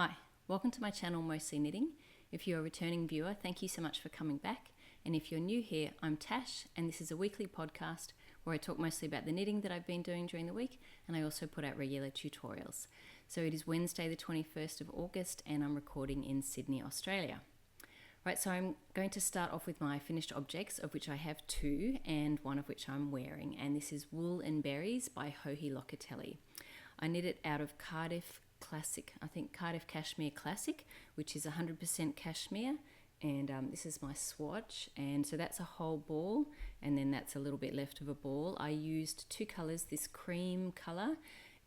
Hi, welcome to my channel Mostly Knitting. If you're a returning viewer, thank you so much for coming back. And if you're new here, I'm Tash, and this is a weekly podcast where I talk mostly about the knitting that I've been doing during the week, and I also put out regular tutorials. So it is Wednesday the 21st of August, and I'm recording in Sydney, Australia. Right, so I'm going to start off with my finished objects, of which I have two, and one of which I'm wearing, and this is Wool and Berries by Joji Locatelli. I knit it out of Cardiff Cashmere Classic, which is 100% cashmere, and this is my swatch, and so that's a whole ball, and then that's a little bit left of a ball. I used two colours, this cream colour,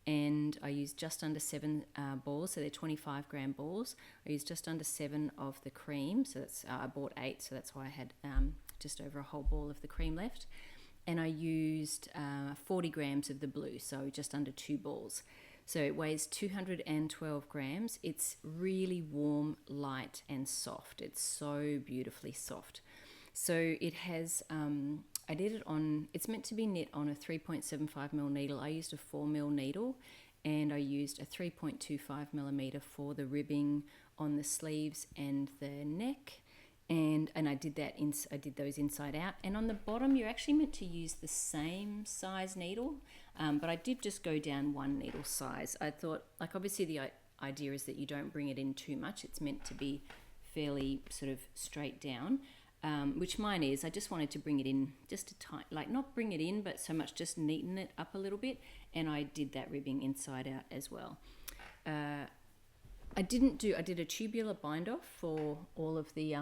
and I used just under 7 balls, so they're 25 gram balls. I used just under 7 of the cream, so that's I bought 8, so that's why I had just over a whole ball of the cream left. And I used 40 grams of the blue, so just under 2 balls. So it weighs 212 grams. It's really warm, light, and soft. It's so beautifully soft. So it has, I did it on, it's meant to be knit on a 3.75mm needle. I used a 4mm needle, and I used a 3.25 millimeter for the ribbing on the sleeves and the neck. And I did that. I did those inside out. And on the bottom, you're actually meant to use the same size needle, but I did just go down 1 needle size. I thought, like, obviously the idea is that you don't bring it in too much. It's meant to be fairly sort of straight down, which mine is. I just wanted to bring it in just a tiny, like not bring it in, but so much just neaten it up a little bit. And I did that ribbing inside out as well. I did a tubular bind off for all of the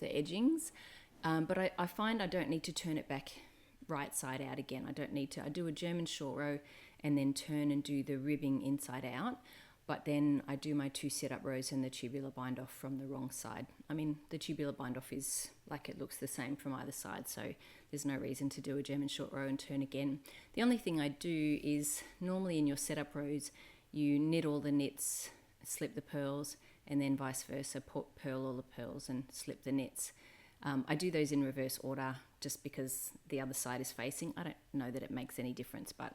edgings, but I find I don't need to turn it back right side out again. I don't need to. I do a German short row and then turn and do the ribbing inside out, but then I do my 2 setup rows and the tubular bind off from the wrong side. I mean, the tubular bind off is like, it looks the same from either side, so there's no reason to do a German short row and turn again. The only thing I do is, normally in your setup rows, you knit all the knits, slip the pearls, and then vice versa, pearl all the pearls and slip the knits. I do those in reverse order just because the other side is facing. I don't know that it makes any difference, but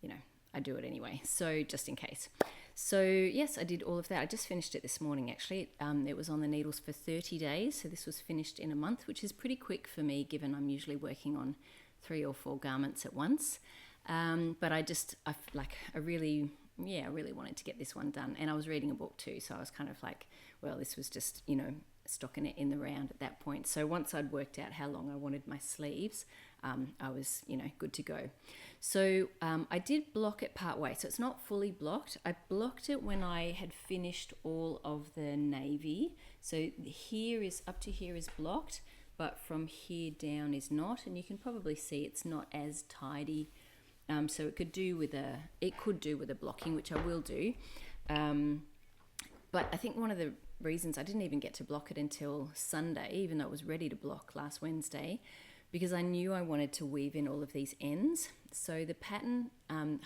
you know, I do it anyway, so just in case. So yes, I did all of that. I just finished it this morning actually. It was on the needles for 30 days, so this was finished in a month, which is pretty quick for me given I'm usually working on 3 or 4 garments at once. But I really wanted to get this one done, and I was reading a book too, so I was kind of like, well, this was just, you know, stocking it in the round at that point. So once I'd worked out how long I wanted my sleeves, I was, you know, good to go. So I did block it part way, so it's not fully blocked. I blocked it when I had finished all of the navy. So here is, up to here is blocked, but from here down is not, and you can probably see it's not as tidy. So it could do with a blocking, which I will do. But I think one of the reasons I didn't even get to block it until Sunday, even though it was ready to block last Wednesday, because I knew I wanted to weave in all of these ends. So the pattern,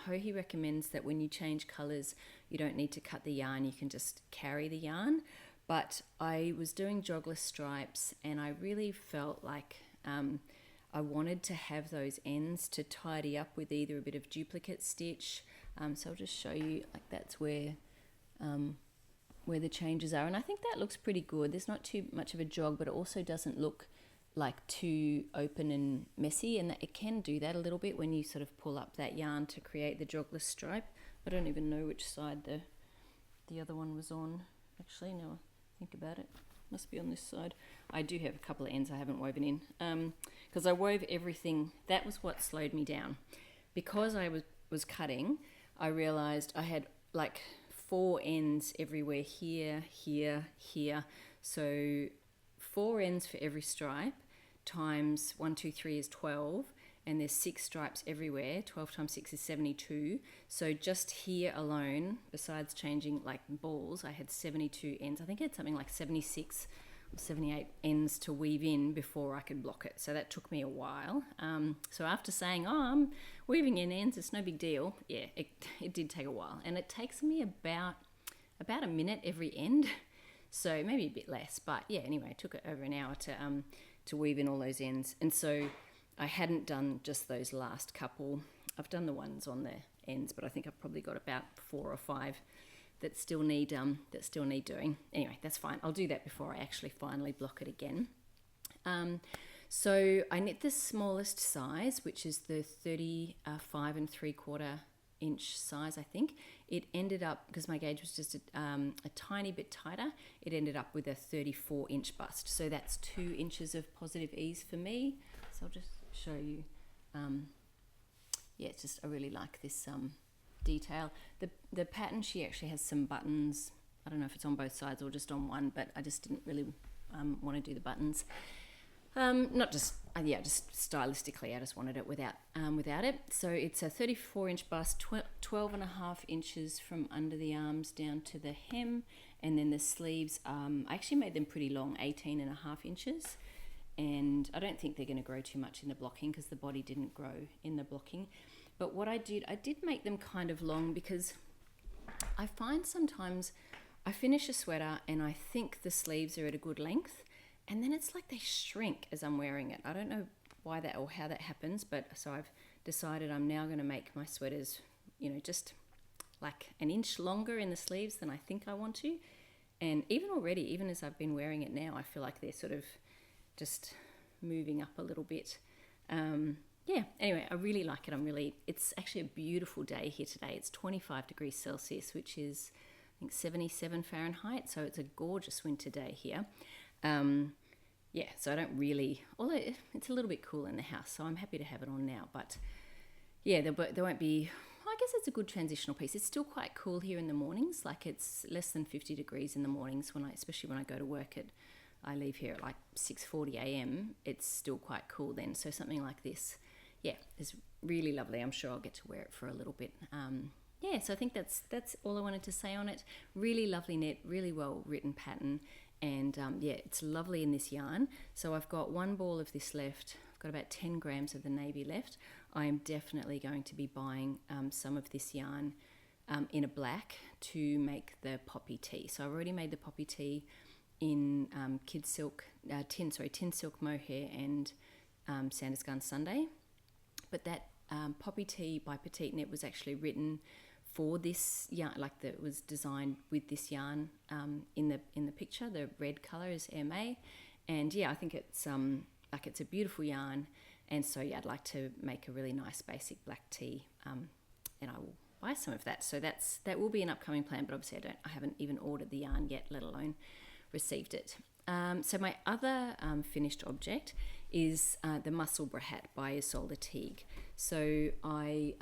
Joji recommends that when you change colours, you don't need to cut the yarn, you can just carry the yarn. But I was doing jogless stripes, and I really felt like I wanted to have those ends to tidy up with either a bit of duplicate stitch. So I'll just show you, like, that's where the changes are. And I think that looks pretty good. There's not too much of a jog, but it also doesn't look like too open and messy. And it can do that a little bit when you sort of pull up that yarn to create the jogless stripe. I don't even know which side the other one was on. Actually, now I think about it. Must be on this side. I do have a couple of ends I haven't woven in because I wove everything. That was what slowed me down. Because I was cutting, I realized I had like 4 ends everywhere, here, here, here. So 4 ends for every stripe times 1, 2, 3 is 12, and there's 6 stripes everywhere. 12 times 6 is 72. So just here alone, besides changing like balls, I had 72 ends. I think I had something like 76 or 78 ends to weave in before I could block it. So that took me a while. So after saying, oh, I'm weaving in ends, it's no big deal. Yeah, it did take a while. And it takes me about a minute every end. So maybe a bit less. But yeah, anyway, it took over an hour to weave in all those ends. And so I hadn't done just those last couple. I've done the ones on the ends, but I think I've probably got about 4 or 5 that still need doing. Anyway, that's fine. I'll do that before I actually finally block it again. So I knit the smallest size, which is the 35 3/4 inch size, I think. It ended up, because my gauge was just a tiny bit tighter, it ended up with a 34-inch bust. So that's 2 inches of positive ease for me. So I'll just show you. Yeah, it's just, I really like this detail. The pattern, she actually has some buttons. I don't know if it's on both sides or just on one, but I just didn't really want to do the buttons. Just stylistically, I just wanted it without it. So it's a 34-inch bust, 12.5 inches from under the arms down to the hem, and then the sleeves, I actually made them pretty long, 18.5 inches. And I don't think they're going to grow too much in the blocking because the body didn't grow in the blocking. But what I did make them kind of long because I find sometimes I finish a sweater and I think the sleeves are at a good length, and then it's like they shrink as I'm wearing it. I don't know why that or how that happens, but so I've decided I'm now going to make my sweaters, just like an inch longer in the sleeves than I think I want to. And even as I've been wearing it now, I feel like they're sort of just moving up a little bit. Anyway, I really like it. It's actually a beautiful day here today. It's 25 degrees Celsius, which is, I think, 77 Fahrenheit. So it's a gorgeous winter day here. So I don't really, although it's a little bit cool in the house, so I'm happy to have it on now. But yeah, there won't be, I guess it's a good transitional piece. It's still quite cool here in the mornings. Like it's less than 50 degrees in the mornings especially when I go to work I leave here at like 6:40 a.m. It's still quite cool then. So something like this, is really lovely. I'm sure I'll get to wear it for a little bit. So I think that's all I wanted to say on it. Really lovely knit, really well written pattern. And it's lovely in this yarn. So I've got one ball of this left. I've got about 10 grams of the navy left. I am definitely going to be buying some of this yarn in a black to make the poppy tea. So I've already made the poppy tea in tin silk mohair and Sandnes Garn Sunday. But that poppy tea by Petite Knit was actually written for this yarn, like that was designed with this yarn in the picture. The red color is MA, and I think it's it's a beautiful yarn, and so I'd like to make a really nice basic black tea, and I will buy some of that. So that will be an upcoming plan, but obviously I haven't even ordered the yarn yet, let alone received it. So my other finished object is the Musselburgh Hat by Ysolda Teague. So I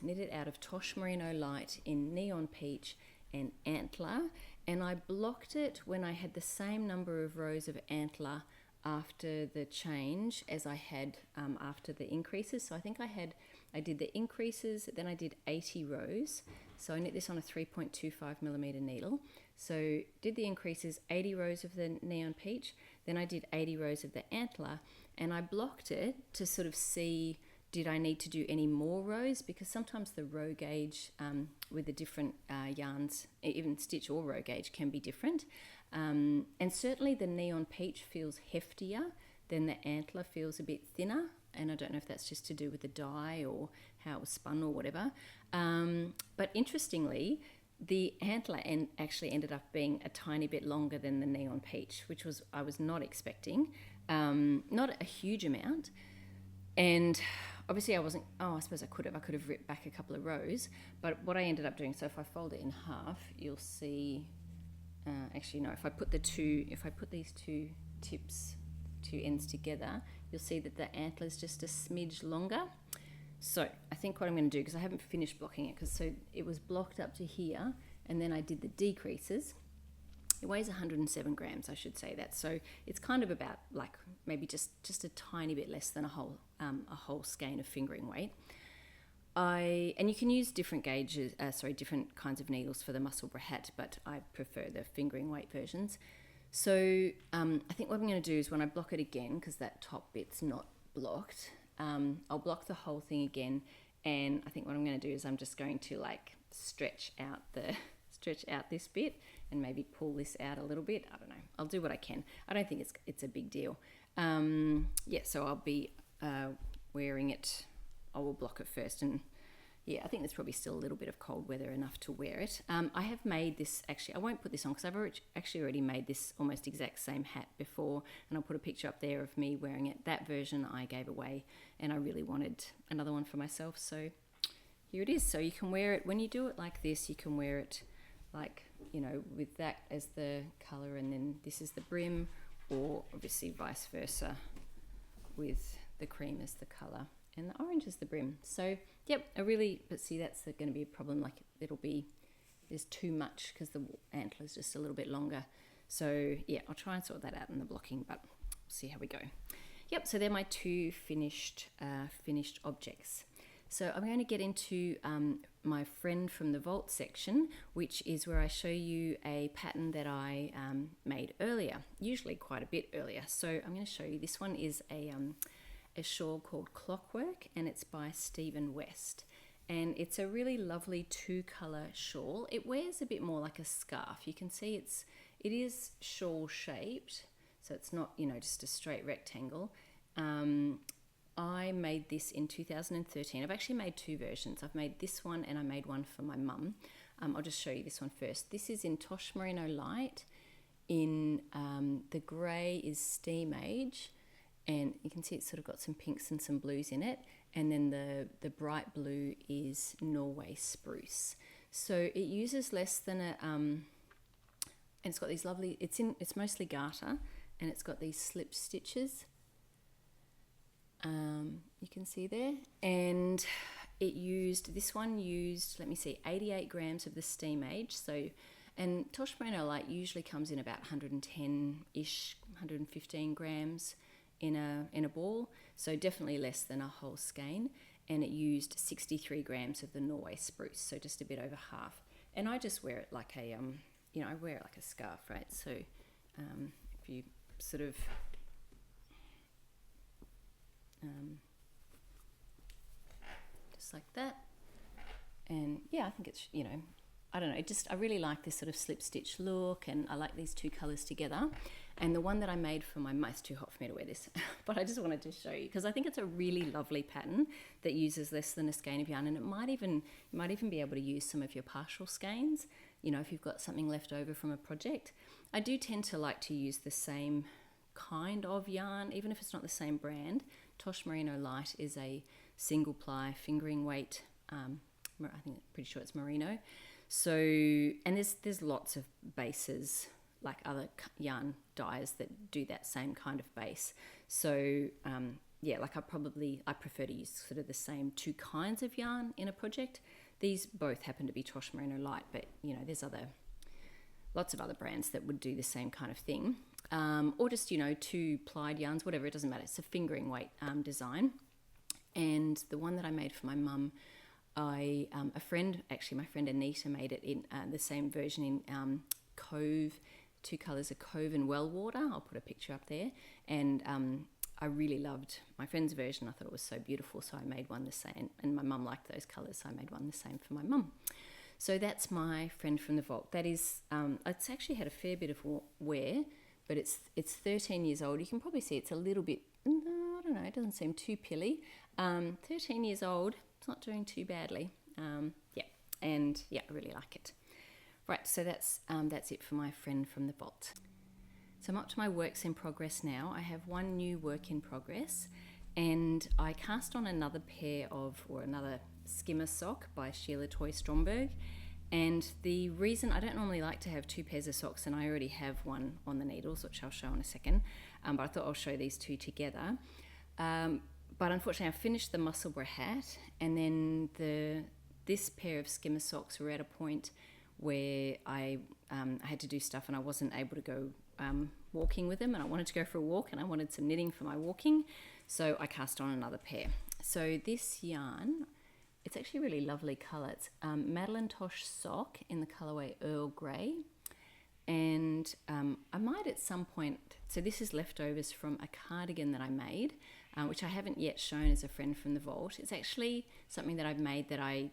knitted out of Tosh Merino Light in Neon Peach and Antler, and I blocked it when I had the same number of rows of Antler after the change as I had after the increases. So I think I did the increases, then I did 80 rows. So I knit this on a 3.25mm needle. So did the increases, 80 rows of the Neon Peach, then I did 80 rows of the Antler, and I blocked it to sort of see, did I need to do any more rows? Because sometimes the row gauge with the different yarns, even stitch or row gauge, can be different. And certainly the Neon Peach feels heftier than the Antler feels a bit thinner. And I don't know if that's just to do with the dye or how it was spun or whatever. But interestingly, the Antler actually ended up being a tiny bit longer than the Neon Peach, which I was not expecting. Not a huge amount. And obviously I suppose I could have ripped back a couple of rows. But what I ended up doing, so if I fold it in half, you'll see, if I put these two ends together, you'll see that the Antler is just a smidge longer. So I think what I'm going to do, because I haven't finished blocking it, so it was blocked up to here, and then I did the decreases. It weighs 107 grams, I should say that. So it's kind of about like maybe just a tiny bit less than a whole skein of fingering weight. And you can use different gauges, different kinds of needles for the Musselburgh Hat, but I prefer the fingering weight versions. So I think what I'm going to do is when I block it again, because that top bit's not blocked, I'll block the whole thing again, and I think what I'm going to do is I'm just going to like stretch out this bit and maybe pull this out a little bit. I don't know. I'll do what I can. I don't think it's a big deal. So I'll be wearing it. I will block it first, and yeah, I think there's probably still a little bit of cold weather enough to wear it. I have made this, actually, I won't put this on because I've already made this almost exact same hat before, and I'll put a picture up there of me wearing it. That version I gave away, and I really wanted another one for myself, so here it is. So you can wear it, when you do it like this, you can wear it like, you know, with that as the colour, and then this is the brim, or obviously vice versa with the cream as the colour and the orange is the brim. So yep, but see, that's going to be a problem. Like there's too much because the antler is just a little bit longer. So yeah, I'll try and sort that out in the blocking, but we'll see how we go. Yep, so they're my two finished objects. So I'm going to get into my friend from the vault section, which is where I show you a pattern that I made earlier, usually quite a bit earlier. So I'm going to show you, this one is a shawl called Clockwork, and it's by Stephen West. And it's a really lovely two-colour shawl. It wears a bit more like a scarf. You can see it is shawl shaped, so it's not, you know, just a straight rectangle. I made this in 2013. I've actually made two versions. I've made this one and I made one for my mum. I'll just show you this one first. This is in Tosh Merino Light. In the grey is Steam Age, and you can see it's sort of got some pinks and some blues in it. And then the bright blue is Norway Spruce. So it uses less than and it's got these lovely, it's mostly garter, and it's got these slip stitches. You can see there, and this one used, let me see, 88 grams of the Steam Age. So, and Tosh Merino Light usually comes in about 110-ish, 115 grams in a ball, so definitely less than a whole skein. And it used 63 grams of the Norway Spruce, so just a bit over half. And I just wear it like a I wear it like a scarf, right? So if you sort of just like that, and yeah, I think it's, you know, I don't know, I really like this sort of slip stitch look, and I like these two colours together. And the one that I made for my mum, it's too hot for me to wear this, but I just wanted to show you because I think it's a really lovely pattern that uses less than a skein of yarn, and you might even be able to use some of your partial skeins, you know, if you've got something left over from a project. I do tend to like to use the same kind of yarn, even if it's not the same brand. Tosh Merino Light is a single ply fingering weight, pretty sure it's merino. So, and there's lots of bases, like other yarn dyes that do that same kind of base. So yeah, like I prefer to use sort of the same two kinds of yarn in a project. These both happen to be Tosh Merino Light, but you know, there's lots of other brands that would do the same kind of thing. Or just, you know, two plied yarns, whatever, it doesn't matter. It's a fingering weight design. And the one that I made for my mum, my friend Anita made it in the same version in Cove, two colours of Cove and Well Water. I'll put a picture up there. And I really loved my friend's version. I thought it was so beautiful, so I made one the same. And my mum liked those colours, so I made one the same for my mum. So that's my friend from the vault. That is, it's actually had a fair bit of wear, but it's 13 years old. You can probably see it's a little bit, I don't know, it doesn't seem too pilly. 13 years old, it's not doing too badly. Yeah, and yeah, I really like it. Right, so that's it for my friend from the vault. So I'm up to my works in progress now. I have one new work in progress, and I cast on another Skimmer Sock by Sheila Stromberg. And the reason, I don't normally like to have two pairs of socks, and I already have one on the needles, which I'll show in a second, but I thought I'll show these two together. But unfortunately I finished the Musselburgh Hat, and then this pair of Skimmer Socks were at a point where I had to do stuff and I wasn't able to go walking with them, and I wanted to go for a walk and I wanted some knitting for my walking, so I cast on another pair. So this yarn, it's actually a really lovely colour. It's Madelinetosh sock in the colourway Earl Grey, and I might at some point, so this is leftovers from a cardigan that I made, which I haven't yet shown as a friend from the vault. It's actually something that I've made that I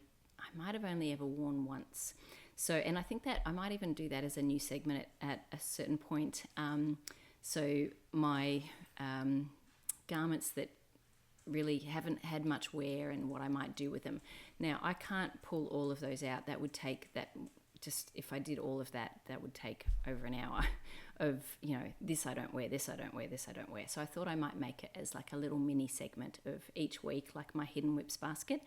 might have only ever worn once. So, and I think that I might even do that as a new segment at a certain point. So my garments that really haven't had much wear and what I might do with them. Now, I can't pull all of those out. That would take just if I did all of that, that would take over an hour of, this I don't wear, this I don't wear, this I don't wear. So I thought I might make it as like a little mini segment of each week, like my hidden whips basket.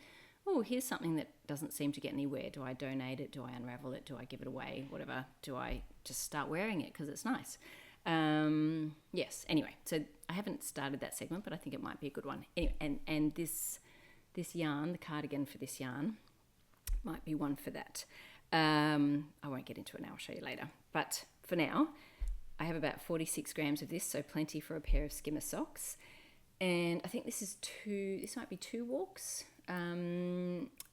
Oh, here's something that doesn't seem to get any wear. Do I donate it? Do I unravel it? Do I give it away? Whatever. Do I just start wearing it because it's nice? Yes. Anyway, so I haven't started that segment, but I think it might be a good one. Anyway, and this yarn, the cardigan for this yarn, might be one for that. I won't get into it now. I'll show you later. But for now, I have about 46 grams of this, so plenty for a pair of Skimmer socks. And I think this might be 2 walks.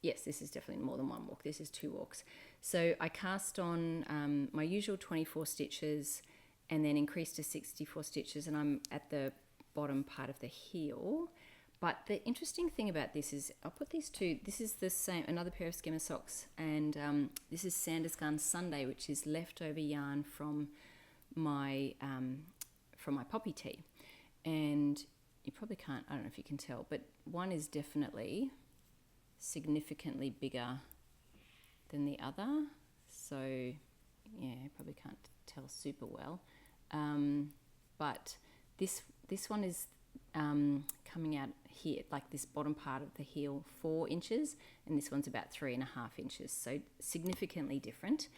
Yes, this is definitely more than 1 walk. This is 2 walks. So I cast on my usual 24 stitches and then increased to 64 stitches, and I'm at the bottom part of the heel. But the interesting thing about this is I'll put these two. This is the same, another pair of Skimmer socks, and this is Sandnes Garn Sunday, which is leftover yarn from my poppy tea. And you probably can't, I don't know if you can tell, but one is definitely significantly bigger than the other. So yeah, you probably can't tell super well. But this one is coming out here, like this bottom part of the heel, 4 inches, and this one's about 3.5 inches, so significantly different.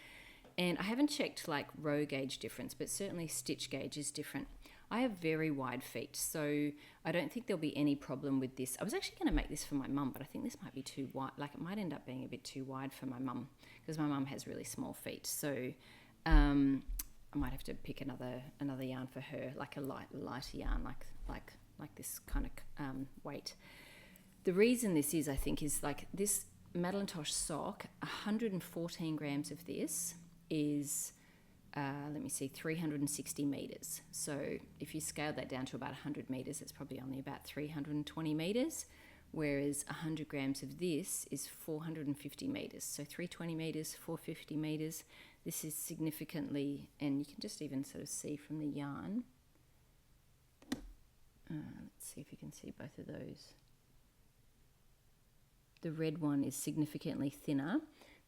And I haven't checked like row gauge difference, but certainly stitch gauge is different. I have very wide feet, so I don't think there'll be any problem with this. I was actually going to make this for my mum, but I think this might be too wide. Like, it might end up being a bit too wide for my mum, because my mum has really small feet. So I might have to pick another yarn for her, like a lighter yarn, like this kind of weight. The reason this is, I think, is like this Madelinetosh sock. 114 grams of this is 360 meters. So if you scale that down to about 100 meters, it's probably only about 320 meters, whereas 100 grams of this is 450 meters. So 320 meters, 450 meters. This is significantly, and you can just even sort of see from the yarn. Let's see if you can see both of those. The red one is significantly thinner.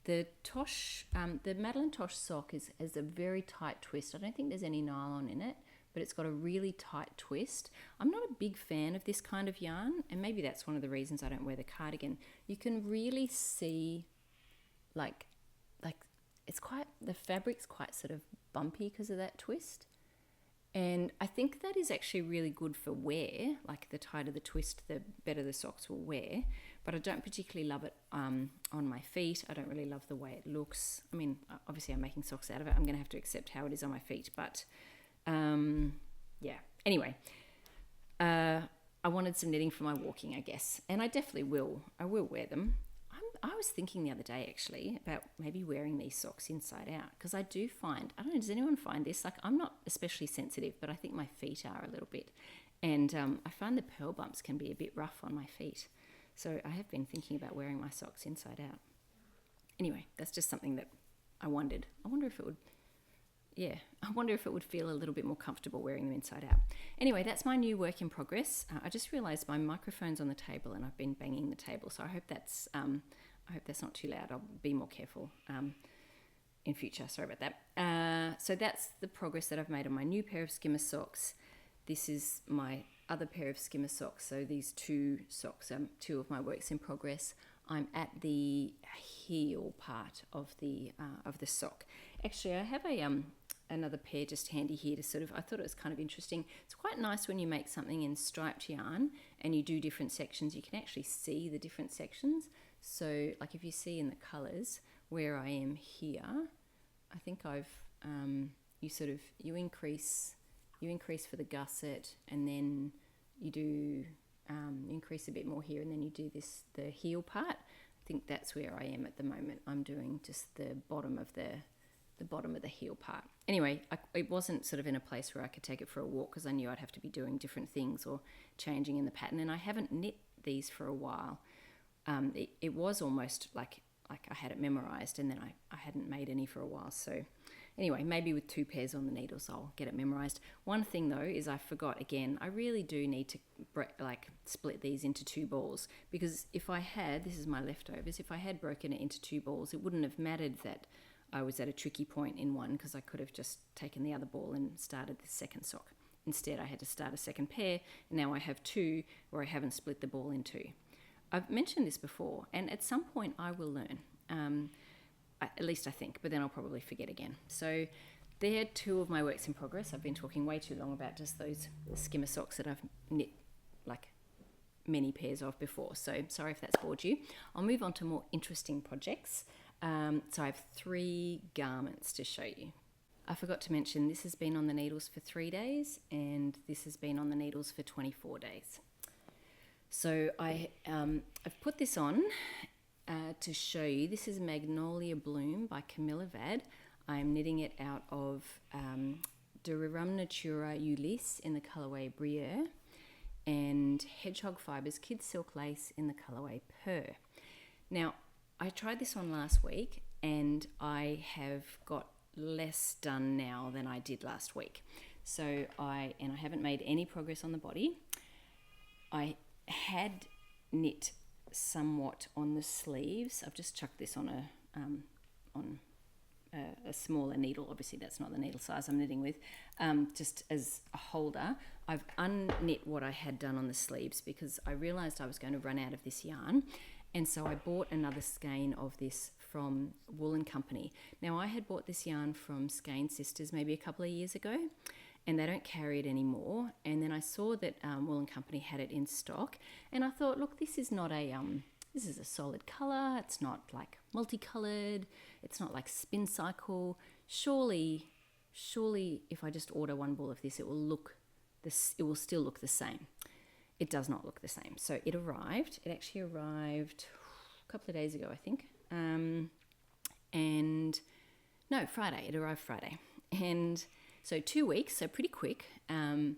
The Tosh, the Madelinetosh sock has a very tight twist. I don't think there's any nylon in it, but it's got a really tight twist. I'm not a big fan of this kind of yarn, and maybe that's one of the reasons I don't wear the cardigan. You can really see, like the fabric's quite sort of bumpy because of that twist. And I think that is actually really good for wear. Like, the tighter the twist, the better the socks will wear. But I don't particularly love it on my feet. I don't really love the way it looks. I mean, obviously I'm making socks out of it. I'm going to have to accept how it is on my feet. But yeah. Anyway, I wanted some knitting for my walking, I guess. And I definitely will. I will wear them. I was thinking the other day, actually, about maybe wearing these socks inside out, because I do find, I don't know, does anyone find this? Like, I'm not especially sensitive, but I think my feet are a little bit. And I find the pearl bumps can be a bit rough on my feet. So I have been thinking about wearing my socks inside out. Anyway, that's just something that I wondered. I wonder if it would feel a little bit more comfortable wearing them inside out. Anyway, that's my new work in progress. I just realised my microphone's on the table and I've been banging the table, so I hope that's not too loud. I'll be more careful in future. Sorry about that. So that's the progress that I've made on my new pair of Skimmer socks. This is my other pair of Skimmer socks. So these 2 socks are 2 of my works in progress. I'm at the heel part of the sock. Actually, I have another pair just handy here to sort of, I thought it was kind of interesting. It's quite nice when you make something in striped yarn and you do different sections, you can actually see the different sections. So like if you see in the colours where I am here, I think I've, you increase for the gusset, and then you do increase a bit more here, and then you do the heel part. I think that's where I am at the moment. I'm doing just the bottom of the heel part. Anyway, it wasn't sort of in a place where I could take it for a walk, because I knew I'd have to be doing different things or changing in the pattern, and I haven't knit these for a while. It was almost like I had it memorized, and then I hadn't made any for a while. So Anyway, maybe with 2 pairs on the needles I'll get it memorized. One thing though is I forgot again, I really do need to split these into 2 balls, because if I had, this is my leftovers, if I had broken it into 2 balls, it wouldn't have mattered that I was at a tricky point in one, because I could have just taken the other ball and started the second sock. Instead I had to start a second pair, and now I have 2 where I haven't split the ball in 2. I've mentioned this before, and at some point I will learn. At least I think, but then I'll probably forget again. So they're 2 of my works in progress. I've been talking way too long about just those skimmer socks that I've knit like many pairs of before. So sorry if that's bored you. I'll move on to more interesting projects. So I have 3 garments to show you. I forgot to mention this has been on the needles for 3 days, and this has been on the needles for 24 days. So I've put this on to show you. This is Magnolia Bloom by Camilla. I'm knitting it out of the Rerum Natura Ulysse in the colourway Briere, and Hedgehog Fibres Kids Silk Lace in the colourway Purr. Now, I tried this on last week, and I have got less done now than I did last week. So I haven't made any progress on the body. I had knit somewhat on the sleeves. I've just chucked this on a smaller needle. Obviously that's not the needle size I'm knitting with, just as a holder. I've unknit what I had done on the sleeves because I realized I was going to run out of this yarn, and so I bought another skein of this from Wool & Company. Now I had bought this yarn from Skein Sisters maybe a couple of years ago, and they don't carry it anymore. And then I saw that Wool & Company had it in stock, and I thought, look, this is not a this is a solid color. It's not like multicolored. It's not like Spin Cycle. Surely, if I just order one ball of this, it will still look the same. It does not look the same. So it arrived. It actually arrived a couple of days ago, I think. Friday. It arrived Friday, and so 2 weeks, so pretty quick, and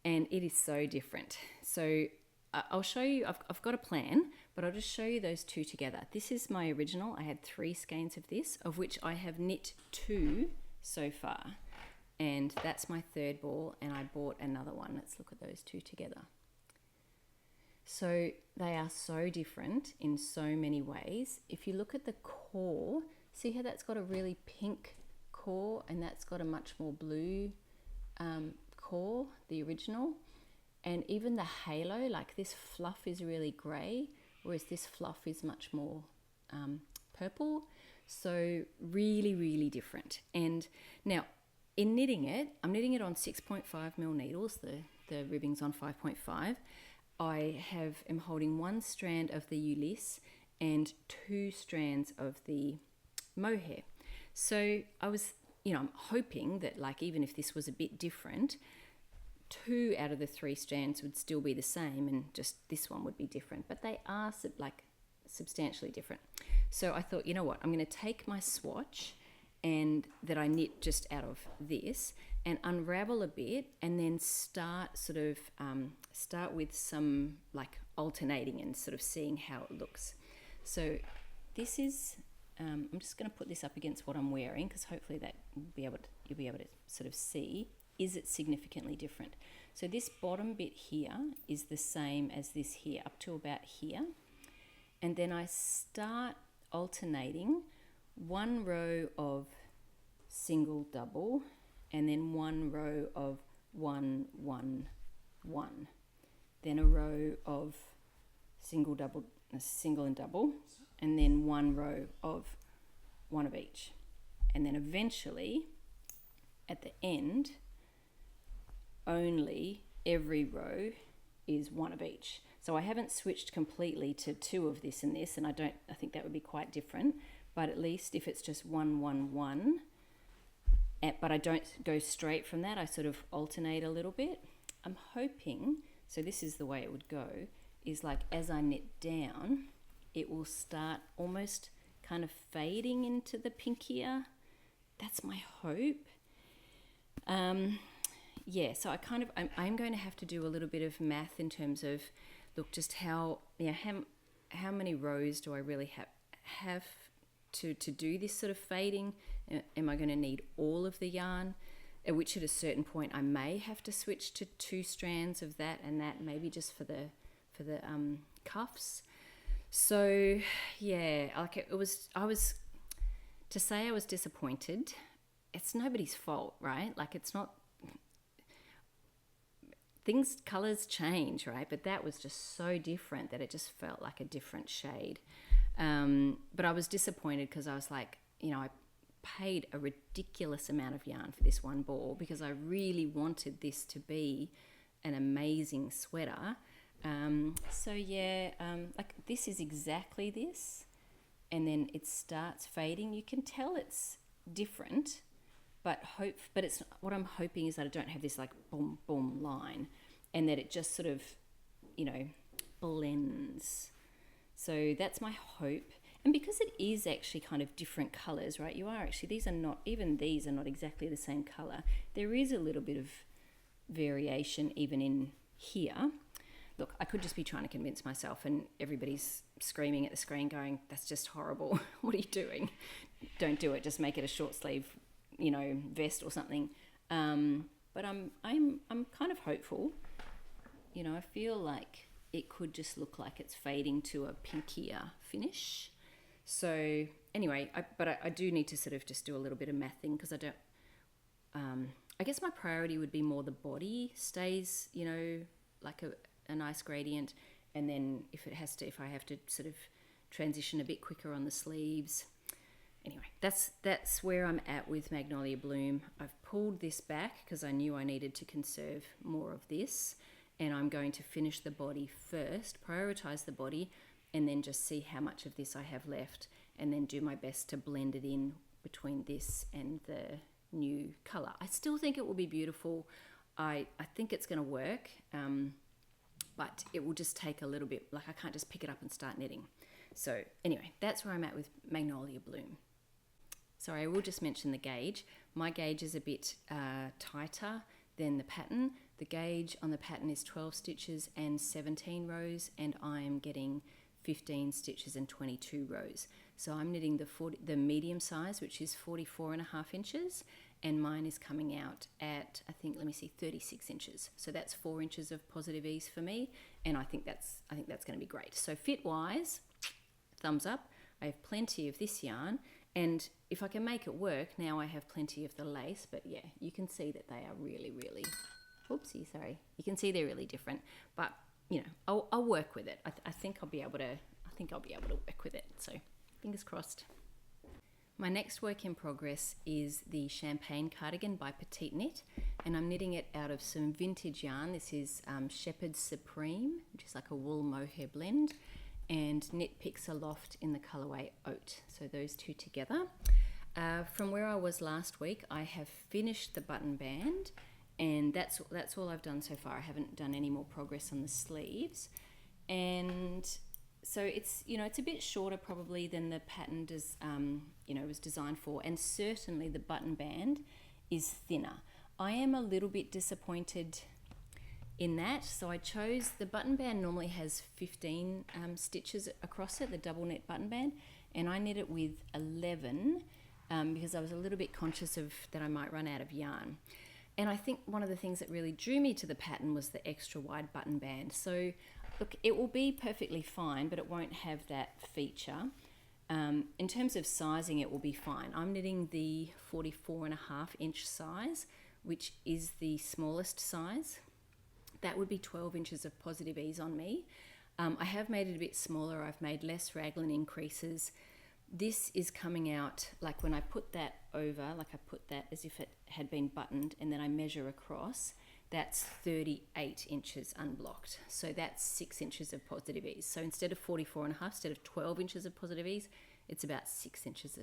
it is so different. So I'll show you, I've got a plan, but I'll just show you those 2 together. This is my original. I had 3 skeins of this, of which I have knit 2 so far, and that's my 3rd ball, and I bought another one. Let's look at those 2 together. So they are so different in so many ways. If you look at the core, see how that's got a really pink core, and that's got a much more blue core, the original. And even the halo, like this fluff is really grey, whereas this fluff is much more purple. So really, really different. And now in knitting it, I'm knitting it on 6.5mm needles, the ribbing's on 5.5. I am holding 1 strand of the Ulysse and 2 strands of the mohair. So I was, I'm hoping that, like, even if this was a bit different, 2 out of the 3 strands would still be the same, and just this one would be different. But they are substantially different. So I thought, you know what, I'm going to take my swatch and that I knit just out of this and unravel a bit, and then start with some like alternating and sort of seeing how it looks. So this is, I'm just going to put this up against what I'm wearing, because hopefully that you'll be able to sort of see, is it significantly different? So this bottom bit here is the same as this here, up to about here. And then I start alternating 1 row of single double, and then 1 row of 1 1 1, then a row of single and double, and then 1 row of 1 of each, and then eventually at the end only every row is 1 of each. So I haven't switched completely to 2 of this and this, and I think that would be quite different, but at least if it's just 1 1 1, but I don't go straight from that, I sort of alternate a little bit. I'm hoping, so this is the way it would go, is like as I knit down, it will start almost kind of fading into the pinkier. That's my hope. So I'm going to have to do a little bit of math in terms of, look, just how many rows do I really have to do this sort of fading, Am I going to need all of the yarn? At which at a certain point I may have to switch to 2 strands of that and that, maybe just for the cuffs. So yeah, like I was to say I was disappointed. It's nobody's fault, right? Like it's not, colors change, right? But that was just so different that it just felt like a different shade. But I was disappointed because I was like, I paid a ridiculous amount of yarn for this one ball because I really wanted this to be an amazing sweater. So yeah, like this is exactly this, and then it starts fading. You can tell it's different, but it's what I'm hoping is that I don't have this like boom boom line, and that it just sort of, blends. So that's my hope. And because it is actually kind of different colours, right? These are not exactly the same colour. There is a little bit of variation even in here. Look, I could just be trying to convince myself and everybody's screaming at the screen going, that's just horrible. What are you doing? Don't do it. Just make it a short sleeve, vest or something. But I'm kind of hopeful. I feel like it could just look like it's fading to a pinkier finish. So anyway, I do need to sort of just do a little bit of mathing because I don't, I guess my priority would be more the body stays, like a nice gradient. And then if I have to sort of transition a bit quicker on the sleeves. Anyway, that's where I'm at with Magnolia Bloom. I've pulled this back because I knew I needed to conserve more of this. And I'm going to finish the body first, prioritize the body, and then just see how much of this I have left, and then do my best to blend it in between this and the new colour. I still think it will be beautiful. I think it's going to work, but it will just take a little bit, like I can't just pick it up and start knitting. So anyway, that's where I'm at with Magnolia Bloom. Sorry, I will just mention the gauge. My gauge is a bit tighter than the pattern. The gauge on the pattern is 12 stitches and 17 rows, and I'm getting 15 stitches and 22 rows. So I'm knitting the medium size, which is 44.5 inches, and mine is coming out at, 36 inches. So that's 4 inches of positive ease for me, and I think that's going to be great. So fit-wise, thumbs up. I have plenty of this yarn, and if I can make it work, now I have plenty of the lace, but yeah, you can see that they are really, really, you can see they're really different, but I'll work with it. I think I'll be able to work with it. So fingers crossed. My next work in progress is the Champagne Cardigan by Petite Knit, and I'm knitting it out of some vintage yarn. This is Shepherd Supreme, which is like a wool mohair blend, and Knit Picks Aloft in the colourway Oat. So those two together. From where I was last week, I have finished the button band, and that's all I've done so far. I haven't done any more progress on the sleeves, and so it's a bit shorter probably than the pattern was designed for, and certainly the button band is thinner. I am a little bit disappointed in that. So I chose, the button band normally has 15 stitches across it, the double knit button band, and I knit it with 11 because I was a little bit conscious of that I might run out of yarn. And I think one of the things that really drew me to the pattern was the extra wide button band. So look, it will be perfectly fine, but it won't have that feature. In terms of sizing, it will be fine. I'm knitting the 44.5 inch size, which is the smallest size. That would be 12 inches of positive ease on me. I have made it a bit smaller. I've made less raglan increases. This is coming out, like when I put that over, like I put that as if it had been buttoned, and then I measure across, that's 38 inches unblocked. So that's 6 inches of positive ease. So instead of 44.5, instead of 12 inches of positive ease, it's about 6 inches.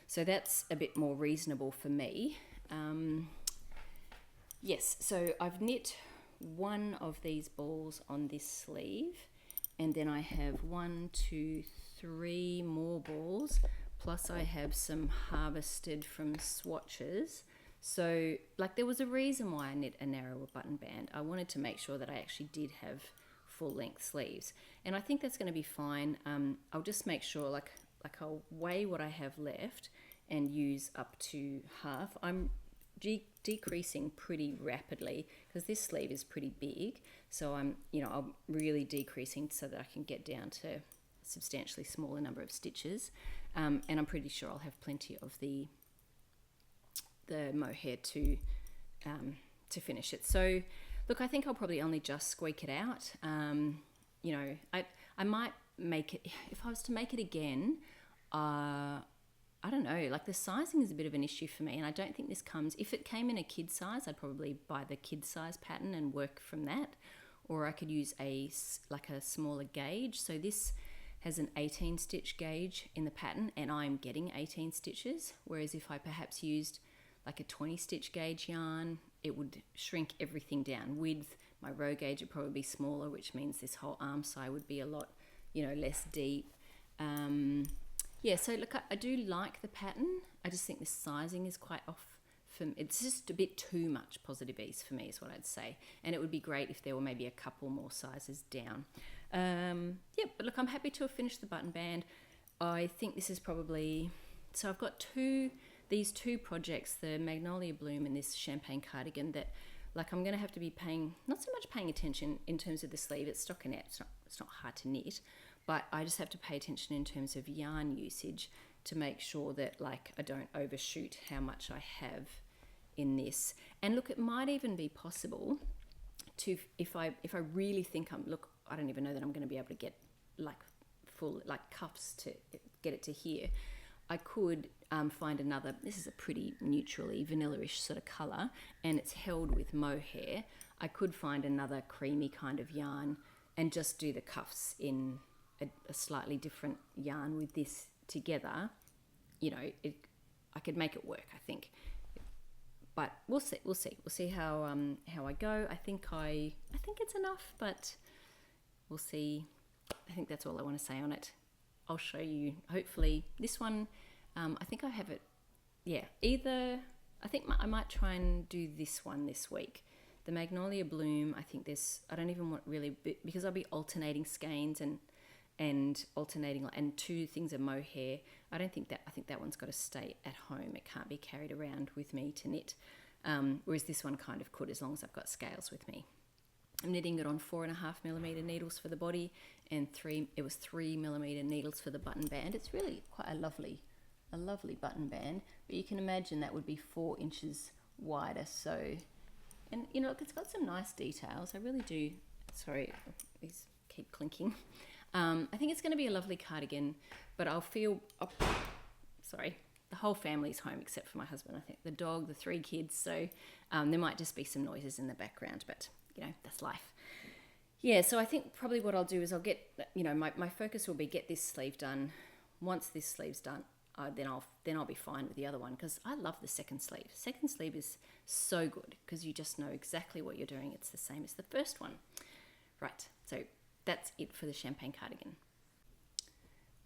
So that's a bit more reasonable for me. Yes, so I've knit one of these balls on this sleeve, and then I have 1, 2, 3 more balls, plus I have some harvested from swatches. So like there was a reason why I knit a narrower button band. I wanted to make sure that I actually did have full length sleeves, and I think that's going to be fine. I'll just make sure, like I'll weigh what I have left, and use up to half. I'm decreasing pretty rapidly because this sleeve is pretty big, so I'm really decreasing so that I can get down to a substantially smaller number of stitches, and I'm pretty sure I'll have plenty of the mohair to finish it. So look, I think I'll probably only just squeak it out. I might make it, if I was to make it again, I don't know, like the sizing is a bit of an issue for me, and I don't think this comes, if it came in a kid size, I'd probably buy the kid size pattern and work from that, or I could use a smaller gauge. So this has an 18 stitch gauge in the pattern, and I'm getting 18 stitches, whereas if I perhaps used like a 20 stitch gauge yarn, it would shrink everything down. With my row gauge, it'd probably be smaller, which means this whole arm side would be a lot, less deep. So look, I do like the pattern. I just think the sizing is quite off. It's just a bit too much positive ease for me, is what I'd say. And it would be great if there were maybe a couple more sizes down. But look, I'm happy to have finished the button band. I think this is probably, so I've got these two projects, the Magnolia Bloom and this champagne cardigan, that like I'm going to have to be not so much paying attention in terms of the sleeve. It's stockinette. It's not hard to knit, but I just have to pay attention in terms of yarn usage to make sure that like I don't overshoot how much I have in this. And look, it might even be possible to, if I really think I don't even know that I'm going to be able to get like full like cuffs to get it to here. I could find another, this is a pretty neutrally vanilla-ish sort of colour, and it's held with mohair. I could find another creamy kind of yarn and just do the cuffs in a slightly different yarn with this together. I could make it work, I think. But we'll see how I go. I think it's enough, but we'll see. I think that's all I want to say on it. I'll show you, hopefully, this one, I think I have it, I think I might try and do this one this week. The Magnolia Bloom, I don't even want really, because I'll be alternating skeins and alternating, and two things of mohair. I think that one's got to stay at home. It can't be carried around with me to knit, whereas this one kind of could, as long as I've got scales with me. I'm knitting it on 4.5mm needles for the body, and 3mm needles for the button band. It's really quite a lovely button band, but you can imagine that would be 4 inches wider. So, and look, it's got some nice details. I really do. Sorry, these keep clinking. I think it's going to be a lovely cardigan, but sorry, the whole family's home except for my husband. I think the dog, the 3 kids. So there might just be some noises in the background, but that's life. Yeah, so I think probably what I'll do is I'll get, my focus will be get this sleeve done. Once this sleeve's done, then I'll be fine with the other one, because I love the second sleeve. Second sleeve is so good because you just know exactly what you're doing. It's the same as the first one. Right, so that's it for the champagne cardigan.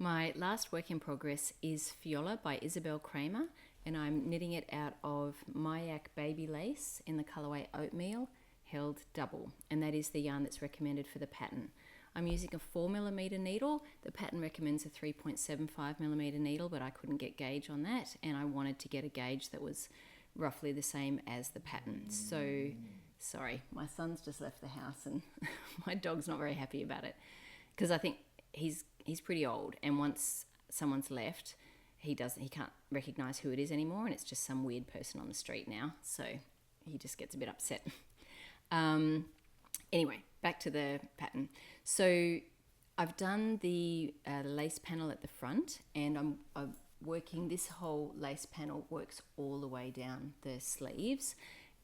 My last work in progress is Fjolla by Isabell Kraemer, and I'm knitting it out of Myak Baby Lace in the colourway Oatmeal, held double, and that is the yarn that's recommended for the pattern. I'm using a 4mm needle. The pattern recommends a 3.75mm needle, but I couldn't get gauge on that, and I wanted to get a gauge that was roughly the same as the pattern. So, sorry, my son's just left the house, and my dog's not very happy about it, because I think he's pretty old, and once someone's left, he can't recognise who it is anymore, and it's just some weird person on the street now, so he just gets a bit upset. Anyway, back to the pattern. So I've done the lace panel at the front, and I'm working, this whole lace panel works all the way down the sleeves,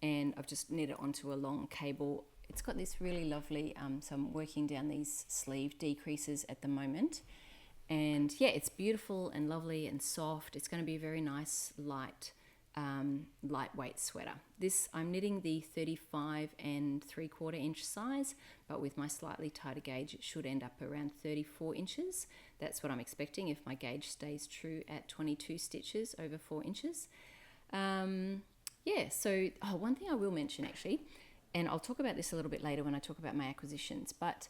and I've just knit it onto a long cable. It's got this really lovely, so I'm working down these sleeve decreases at the moment, and yeah, it's beautiful and lovely and soft. It's going to be a very nice lightweight sweater. This, I'm knitting the 35 3/4 inch size, but with my slightly tighter gauge it should end up around 34 inches. That's what I'm expecting if my gauge stays true at 22 stitches over 4 inches. So one thing I will mention actually, and I'll talk about this a little bit later when I talk about my acquisitions, but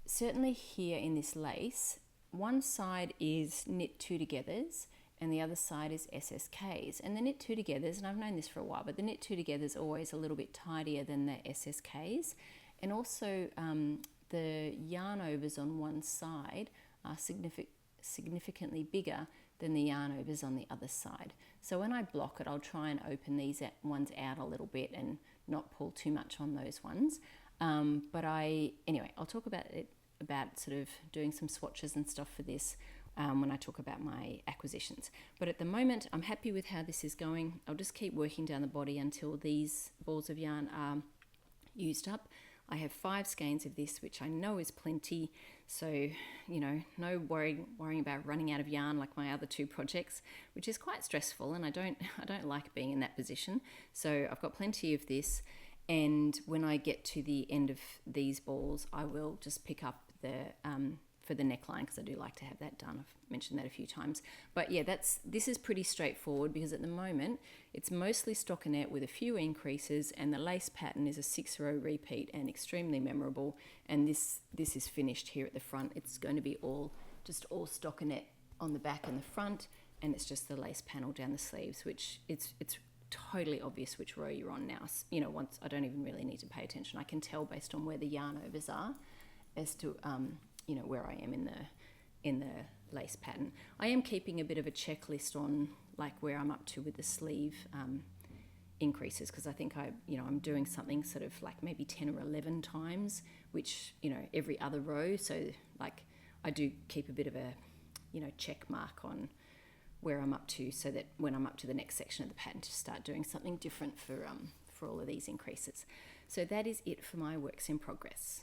certainly here in this lace, one side is knit 2 togethers and the other side is SSKs. And the knit two togethers, and I've known this for a while, but the knit two together is always a little bit tidier than the SSKs. And also the yarn overs on one side are significantly bigger than the yarn overs on the other side. So when I block it, I'll try and open these ones out a little bit and not pull too much on those ones. Anyway, I'll talk about sort of doing some swatches and stuff for this when I talk about my acquisitions. But at the moment, I'm happy with how this is going. I'll just keep working down the body until these balls of yarn are used up. I have 5 skeins of this, which I know is plenty. So, no worrying about running out of yarn like my other 2 projects, which is quite stressful, and I don't like being in that position. So I've got plenty of this, and when I get to the end of these balls, I will just pick up the for the neckline, because I do like to have that done. I've mentioned that a few times. But yeah, this is pretty straightforward, because at the moment it's mostly stockinette with a few increases, and the lace pattern is a 6-row repeat and extremely memorable. And this is finished here at the front. It's going to be all stockinette on the back and the front, and it's just the lace panel down the sleeves, which it's totally obvious which row you're on now. Once I don't even really need to pay attention. I can tell based on where the yarn overs are as to where I am in the lace pattern. I am keeping a bit of a checklist on like where I'm up to with the sleeve increases, because I think I'm doing something sort of like maybe 10 or 11 times, which every other row. So like I do keep a bit of a check mark on where I'm up to, so that when I'm up to the next section of the pattern, to start doing something different for all of these increases. So that is it for my works in progress.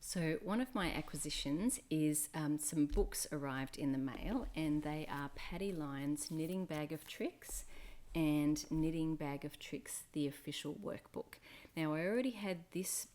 So one of my acquisitions is some books arrived in the mail, and they are Paddy Lyons' Knitting Bag of Tricks and Knitting Bag of Tricks, the official workbook. Now I already had this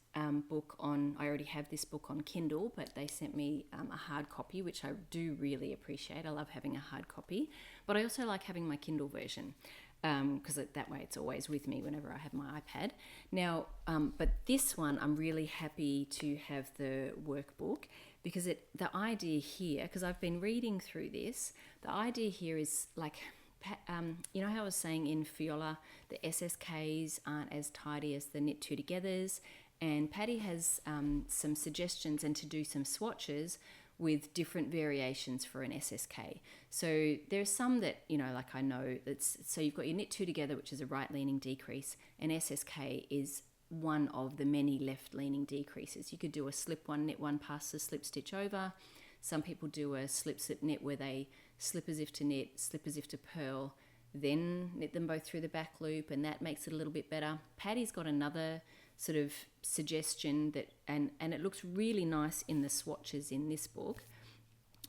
book on Kindle, but they sent me a hard copy, which I do really appreciate. I love having a hard copy, but I also like having my Kindle version, because that way it's always with me whenever I have my iPad. Now, but this one, I'm really happy to have the workbook, because the idea here, because I've been reading through this, the idea here is like, how I was saying in Fjolla, the SSKs aren't as tidy as the knit two togethers, and Paddy has some suggestions and to do some swatches with different variations for an SSK. So there's some that, like I know, so you've got your knit two together, which is a right leaning decrease, and SSK is one of the many left leaning decreases. You could do a slip one, knit one, pass the slip stitch over. Some people do a slip knit where they slip as if to knit, slip as if to purl, then knit them both through the back loop, and that makes it a little bit better. Paddy's got another sort of suggestion that, and it looks really nice in the swatches in this book.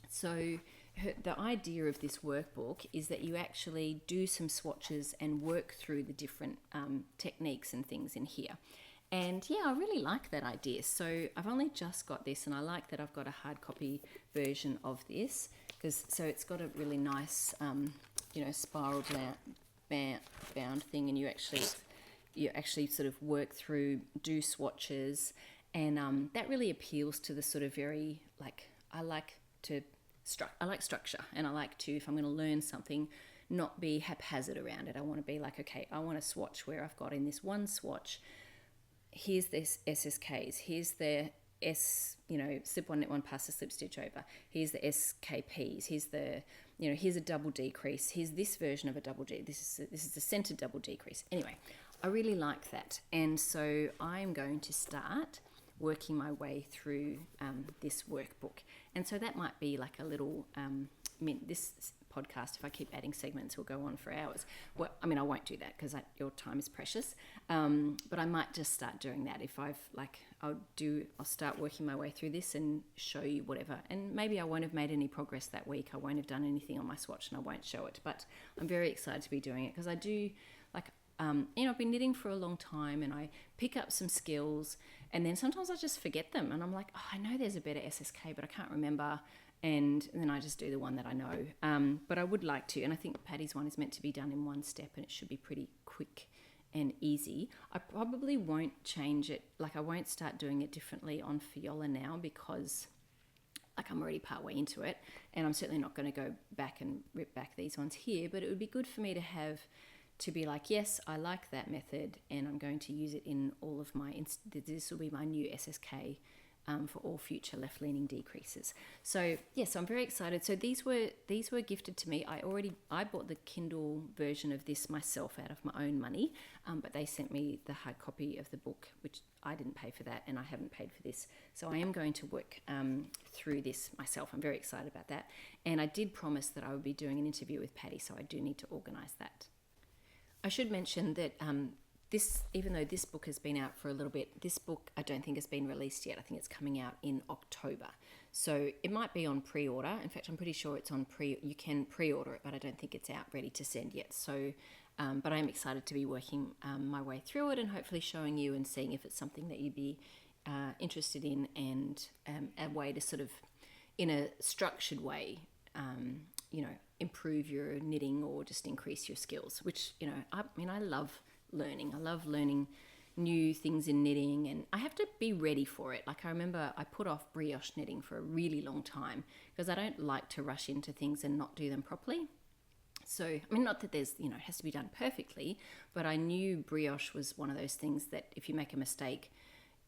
So the idea of this workbook is that you actually do some swatches and work through the different techniques and things in here. And yeah, I really like that idea. So I've only just got this, and I like that I've got a hard copy version of this, so it's got a really nice spiral bound thing, and you actually sort of work through, do swatches, and that really appeals to the sort of very, like, I like structure, and I like to, if I'm going to learn something, not be haphazard around it. I want to be like, okay, I want to swatch where I've got in this one swatch, here's this SSKs, here's the slip one, knit one, pass the slip stitch over, here's the SKPs, here's a double decrease, here's this version of a double this is the centered double decrease. Anyway, I really like that, and so I'm going to start working my way through this workbook. And so that might be like a little this podcast, if I keep adding segments, will go on for hours. Well, I mean, I won't do that because your time is precious, but I might just start doing that. If I'll start working my way through this and show you whatever, and maybe I won't have made any progress that week, I won't have done anything on my swatch, and I won't show it, but I'm very excited to be doing it, because I do I've been knitting for a long time, and I pick up some skills, and then sometimes I just forget them, and I'm like, oh, I know there's a better SSK, but I can't remember, and then I just do the one that I know. But I would like to, and I think Paddy's one is meant to be done in one step, and it should be pretty quick and easy. I probably won't change it, I won't start doing it differently on Fjolla now, because like I'm already part way into it, and I'm certainly not going to go back and rip back these ones here, but it would be good for me to be like, yes, I like that method, and I'm going to use it in all of my, this will be my new SSK for all future left-leaning decreases. So yes, I'm very excited. So these were gifted to me. I bought the Kindle version of this myself out of my own money, but they sent me the hard copy of the book, which I didn't pay for that, and I haven't paid for this. So I am going to work through this myself. I'm very excited about that. And I did promise that I would be doing an interview with Patty, so I do need to organise that. I should mention that even though this book has been out for a little bit, this book I don't think has been released yet. I think it's coming out in October. So it might be on pre-order. In fact, I'm pretty sure it's on you can pre-order it, but I don't think it's out ready to send yet. So, but I'm excited to be working my way through it and hopefully showing you and seeing if it's something that you'd be interested in, and a way to sort of, in a structured way, improve your knitting or just increase your skills, which, I love learning. I love learning new things in knitting, and I have to be ready for it. Like, I remember I put off brioche knitting for a really long time because I don't like to rush into things and not do them properly. So, not that there's, it has to be done perfectly, but I knew brioche was one of those things that if you make a mistake,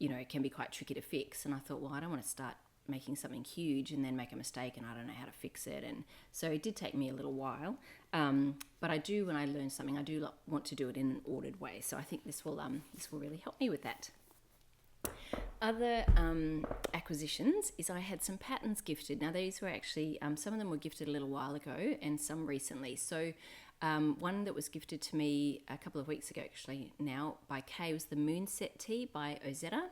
it can be quite tricky to fix. And I thought, well, I don't want to start making something huge and then make a mistake and I don't know how to fix it. And so it did take me a little while, but I do, when I learn something, I do want to do it in an ordered way. So I think this will really help me with that. Other acquisitions is I had some patterns gifted. Now these were actually, some of them were gifted a little while ago and some recently. So one that was gifted to me a couple of weeks ago actually now by Kay was the Moonset Tea by Ysolda.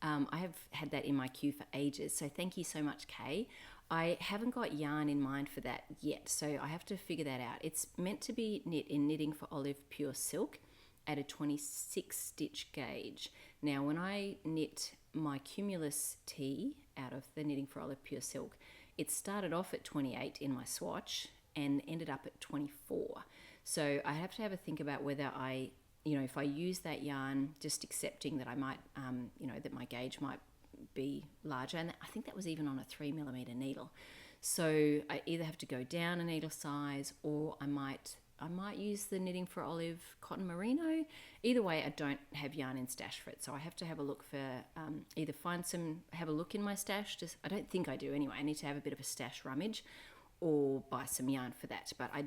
I have had that in my queue for ages, so thank you so much, Kay. I haven't got yarn in mind for that yet, so I have to figure that out. It's meant to be knit in Knitting for Olive Pure Silk at a 26 stitch gauge. Now, when I knit my Cumulus tea out of the Knitting for Olive Pure Silk, it started off at 28 in my swatch and ended up at 24. So I have to have a think about whether I, if I use that yarn, just accepting that I might, that my gauge might be larger. And I think that was even on a 3mm needle. So I either have to go down a needle size, or I might use the Knitting for Olive Cotton Merino. Either way, I don't have yarn in stash for it. So I have to have a look for, have a look in my stash. I don't think I do anyway. I need to have a bit of a stash rummage, or buy some yarn for that. But I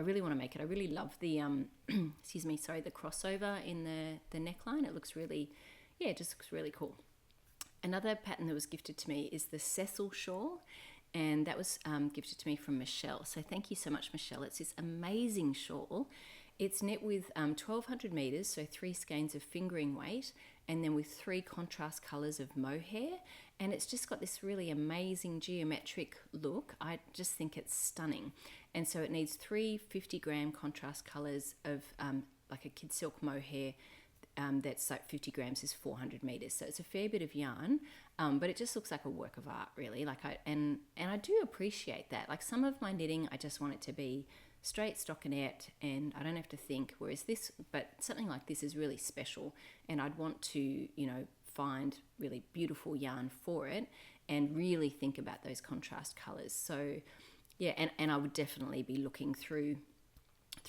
really want to make it. I really love the, the crossover in the neckline. It looks really, it just looks really cool. Another pattern that was gifted to me is the Icile Shaw, and that was gifted to me from Michelle. So thank you so much, Michelle. It's this amazing shawl. It's knit with 1,200 meters, so 3 skeins of fingering weight, and then with 3 contrast colors of mohair. And it's just got this really amazing geometric look. I just think it's stunning. And so it needs 3 50-gram contrast colors of like a kid silk mohair. That's like 50 grams is 400 meters. So it's a fair bit of yarn, but it just looks like a work of art, really. And I do appreciate that. Like, some of my knitting, I just want it to be straight stockinette and I don't have to think, whereas but something like this is really special, and I'd want to, find really beautiful yarn for it and really think about those contrast colors. So yeah, and I would definitely be looking through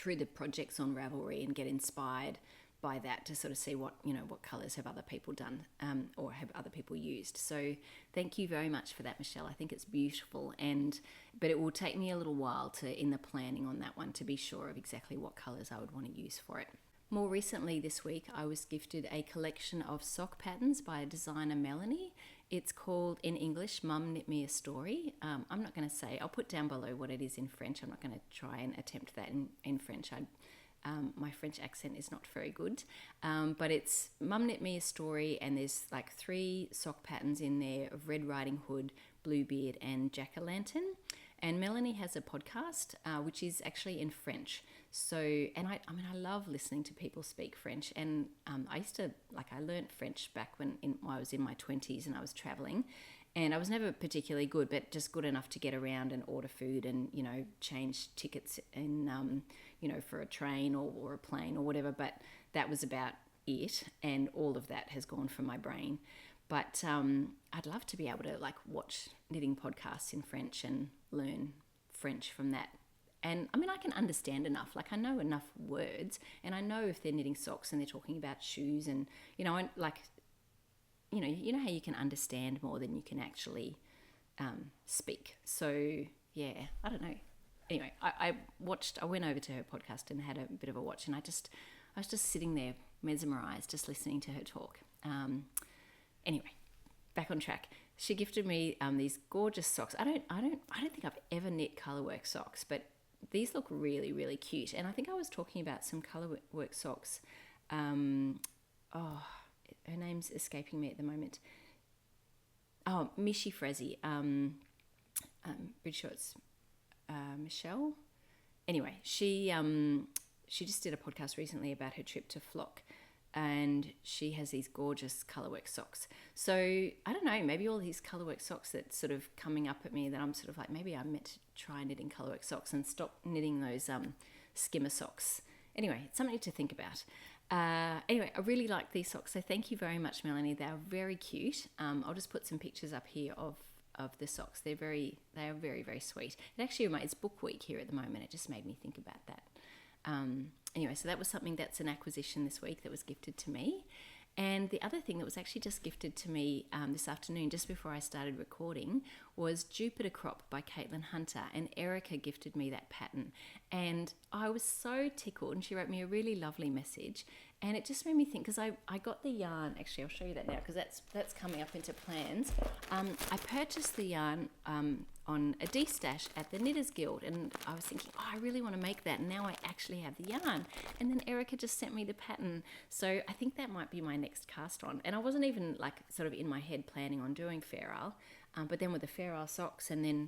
the projects on Ravelry and get inspired by that to sort of see what colors have other people done or have other people used. So thank you very much for that, Michelle. I think it's beautiful, but it will take me a little while in the planning on that one to be sure of exactly what colors I would want to use for it. More recently this week, I was gifted a collection of sock patterns by a designer, Melanie. It's called, in English, Mum Knit Me a Story. I'm not going to say, I'll put down below what it is in French. I'm not going to try and attempt that in French. My French accent is not very good, but it's Mum Knit Me a Story, and there's like 3 sock patterns in there of Red Riding Hood, Bluebeard, and Jack-o'-lantern. And Melanie has a podcast, which is actually in French. So, and I love listening to people speak French. And I used to, I learnt French back when I was in my 20s and I was traveling. And I was never particularly good, but just good enough to get around and order food and, change tickets and, for a train or a plane or whatever. But that was about it. And all of that has gone from my brain. But I'd love to be able to like watch knitting podcasts in French and learn French from that. And I mean, I can understand enough. Like, I know enough words, and I know if they're knitting socks and they're talking about shoes, and you know, you know how you can understand more than you can actually speak. So yeah, I don't know. Anyway, I went over to her podcast and had a bit of a watch, and I was just sitting there mesmerized, just listening to her talk. Anyway, back on track. She gifted me these gorgeous socks. I don't think I've ever knit Colourwork socks, but these look really, really cute. And I think I was talking about some Colourwork socks. Her name's escaping me at the moment. Oh, Mishi Frezzi. Pretty sure it's Michelle. Anyway, she just did a podcast recently about her trip to Flock, and she has these gorgeous Colourwork socks. So I don't know, maybe all these Colourwork socks that's sort of coming up at me, that I'm sort of like, maybe I'm meant to try knitting Colourwork socks and stop knitting those Skimmer Socks. Anyway, it's something to think about. Anyway, I really like these socks, so thank you very much, Melanie. They are very cute. I'll just put some pictures up here of the socks. They are very, very sweet. It actually it's book week here at the moment. It just made me think about that. Anyway, so that was something that's an acquisition this week that was gifted to me. And the other thing that was actually just gifted to me this afternoon, just before I started recording, was Jupiter Crop by Caitlin Hunter. And Erica gifted me that pattern. And I was so tickled, and she wrote me a really lovely message. And it just made me think, because I got the yarn, actually I'll show you that now, because that's coming up into plans. I purchased the yarn on a D-stash at the Knitters Guild, and I was thinking, I really want to make that, and now I actually have the yarn. And then Erica just sent me the pattern, so I think that might be my next cast on. And I wasn't even like sort of in my head planning on doing Fair Isle, but then with the Fair Isle socks and then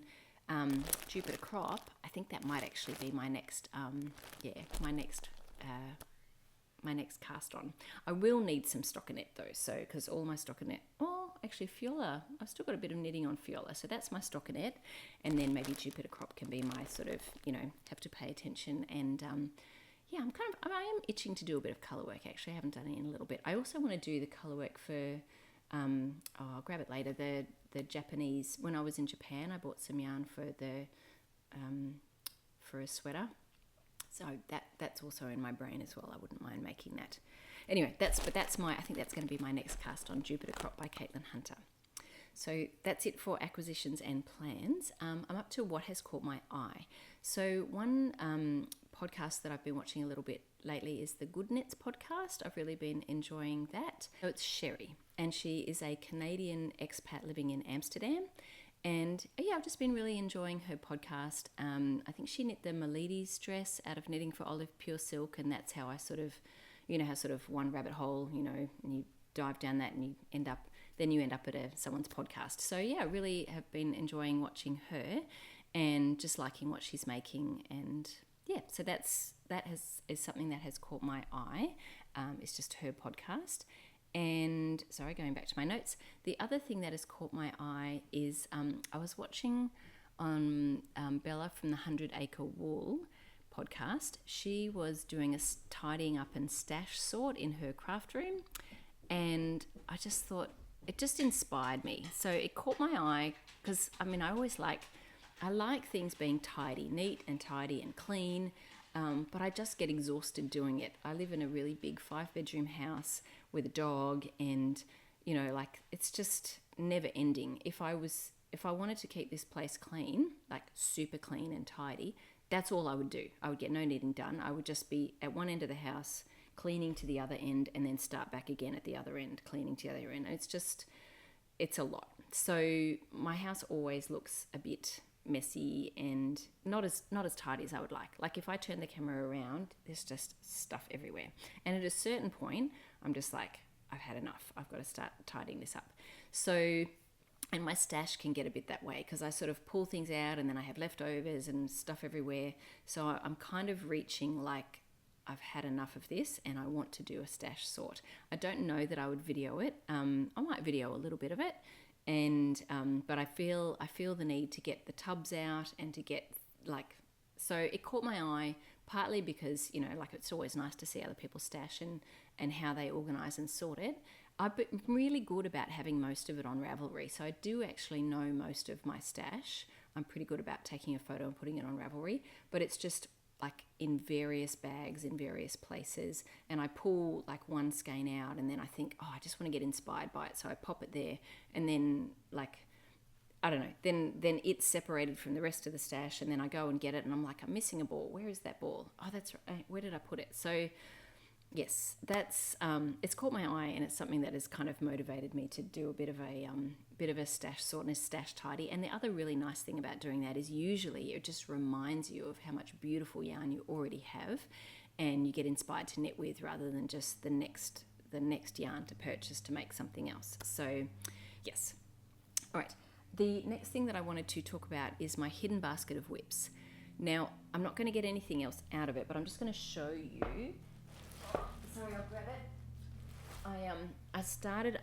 Jupiter Crop, I think that might actually be my next my next cast on. I will need some stockinette though, so because all my stockinette, actually Fjolla, I've still got a bit of knitting on Fjolla, so that's my stockinette, and then maybe Jupiter Crop can be my sort of, have to pay attention. And I am itching to do a bit of Colourwork. Actually, I haven't done it in a little bit. I also want to do the Colourwork for I'll grab it later, the Japanese. When I was in Japan, I bought some yarn for for a sweater. So that's also in my brain as well. I wouldn't mind making that. Anyway, I think that's going to be my next cast on, Jupiter Crop by Caitlin Hunter. So that's it for acquisitions and plans. I'm up to what has caught my eye. So one podcast that I've been watching a little bit lately is the Good Knits podcast. I've really been enjoying that. So it's Sherry, and she is a Canadian expat living in Amsterdam. And I've just been really enjoying her podcast. I think she knit the Miletes dress out of Knitting for Olive Pure Silk, and that's how I sort of, how sort of one rabbit hole, and you dive down that and you end up at someone's podcast. So I really have been enjoying watching her and just liking what she's making. And so is something that has caught my eye. It's just her podcast. And sorry, going back to my notes, the other thing that has caught my eye is I was watching on Bella from the 100 Acre Wool podcast. She was doing a tidying up and stash sort in her craft room, and I just thought it just inspired me. So it caught my eye because I like things being tidy, neat and tidy and clean. But I just get exhausted doing it. I live in a really big 5-bedroom house with a dog, and it's just never ending. If I wanted to keep this place clean, like super clean and tidy, that's all I would do. I would get no knitting done. I would just be at one end of the house, cleaning to the other end, and then start back again at the other end, cleaning to the other end. It's a lot. So my house always looks a bit messy and not as tidy as I would like. Like if I turn the camera around, there's just stuff everywhere. And at a certain point, I'm just like, I've had enough. I've got to start tidying this up. So, and my stash can get a bit that way because I sort of pull things out and then I have leftovers and stuff everywhere. So I'm kind of reaching like I've had enough of this and I want to do a stash sort. I don't know that I would video it. I might video a little bit of it. And but I feel the need to get the tubs out and to get so it caught my eye partly because, you know, like it's always nice to see other people's stash and how they organise and sort it. I've been really good about having most of it on Ravelry, so I do actually know most of my stash. I'm pretty good about taking a photo and putting it on Ravelry, but it's just like in various bags in various places, and I pull like one skein out and then I think, oh, I just want to get inspired by it, so I pop it there, and then like, I don't know, then it's separated from the rest of the stash, and then I go and get it and I'm like, I'm missing a ball. Where is that ball? Oh, that's right. Where did I put it? So yes, that's it's caught my eye, and it's something that has kind of motivated me to do a bit of a stash sort and a stash tidy. And the other really nice thing about doing that is usually it just reminds you of how much beautiful yarn you already have, and you get inspired to knit with rather than just the next yarn to purchase to make something else. So yes. All right. The next thing that I wanted to talk about is my hidden basket of whips. Now, I'm not going to get anything else out of it, but I'm just going to show you. Sorry, I'll grab it. I started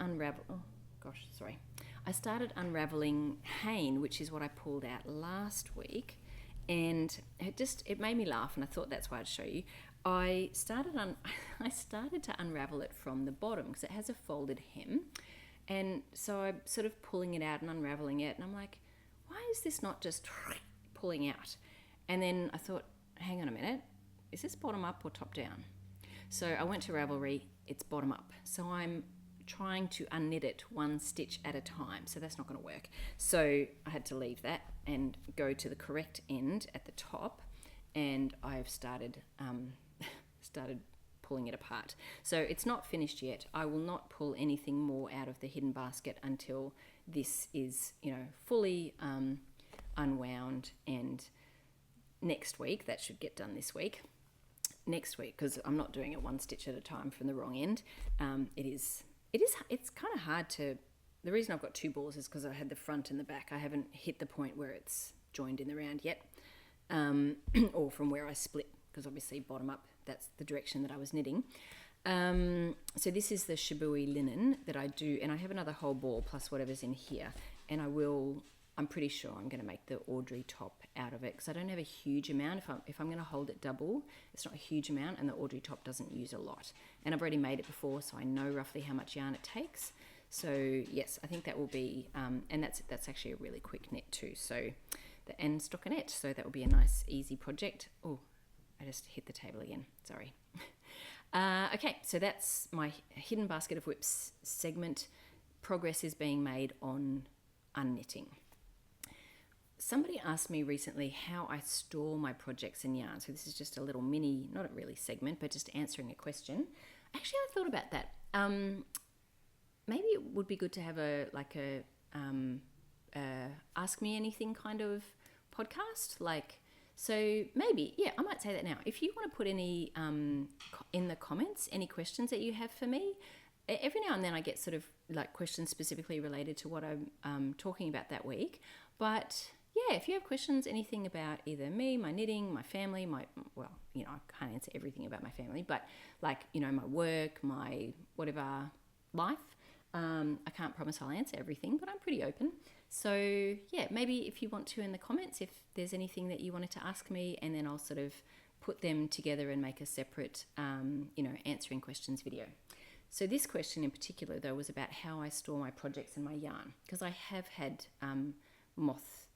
I started unraveling Hain, which is what I pulled out last week, and it made me laugh, and I thought that's why I'd show you. I started to unravel it from the bottom because it has a folded hem, and so I'm sort of pulling it out and unraveling it, and I'm like, why is this not just pulling out? And then I thought, hang on a minute, is this bottom up or top down? So I went to Ravelry, it's bottom up. So I'm trying to unknit it one stitch at a time. So that's not going to work. So I had to leave that and go to the correct end at the top. And I've started pulling it apart. So it's not finished yet. I will not pull anything more out of the hidden basket until this is, you know, fully unwound. And next week, that should get done this week. Next week, because I'm not doing it one stitch at a time from the wrong end. It's kind of hard to, the reason I've got two balls is because I had the front and the back. I haven't hit the point where it's joined in the round yet, or from where I split, because obviously bottom up, that's the direction that I was knitting. So this is the Shibui linen that I do, and I have another whole ball plus whatever's in here, and I'm pretty sure I'm going to make the Audrey top out of it because I don't have a huge amount. If I'm going to hold it double, it's not a huge amount, and the Audrey top doesn't use a lot. And I've already made it before, so I know roughly how much yarn it takes. So yes, I think that will be, and that's actually a really quick knit too. So the end stockinette, so that will be a nice easy project. Oh, I just hit the table again. Sorry. Okay, so that's my hidden basket of whips segment. Progress is being made on unknitting. Somebody asked me recently how I store my projects and yarn. So this is just a little mini, not a really segment, but just answering a question. Actually, I thought about that. Maybe it would be good to have a ask me anything kind of podcast. So maybe, yeah, I might say that now. If you want to put any in the comments, any questions that you have for me, every now and then I get sort of like questions specifically related to what I'm talking about that week. But yeah, if you have questions, anything about either me, my knitting, my family, I can't answer everything about my family, but like, my work, my whatever life, I can't promise I'll answer everything, but I'm pretty open. So yeah, maybe if you want to in the comments, if there's anything that you wanted to ask me, and then I'll sort of put them together and make a separate, answering questions video. So this question in particular, though, was about how I store my projects and my yarn, because I have had moths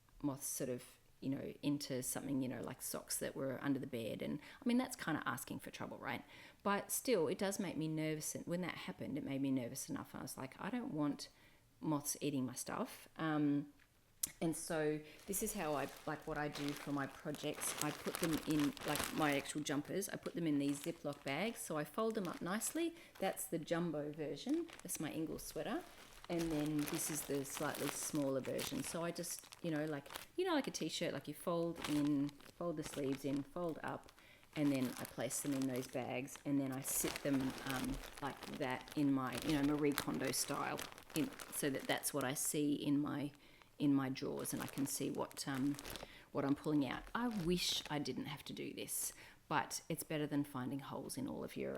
sort of, into something, like socks that were under the bed. And I mean, that's kind of asking for trouble, right? But still, it does make me nervous. And when that happened, it made me nervous enough. I was like, I don't want moths eating my stuff. And so this is how what I do for my projects. I put them in, like my actual jumpers, I put them in these Ziploc bags. So I fold them up nicely. That's the jumbo version. That's my Ingle sweater. And then this is the slightly smaller version. So I just, like a t-shirt, like you fold the sleeves in, fold up, and then I place them in those bags, and then I sit them like that in my, Marie Kondo style, so that's what I see in my drawers, and I can see what I'm pulling out. I wish I didn't have to do this, but it's better than finding holes in all of your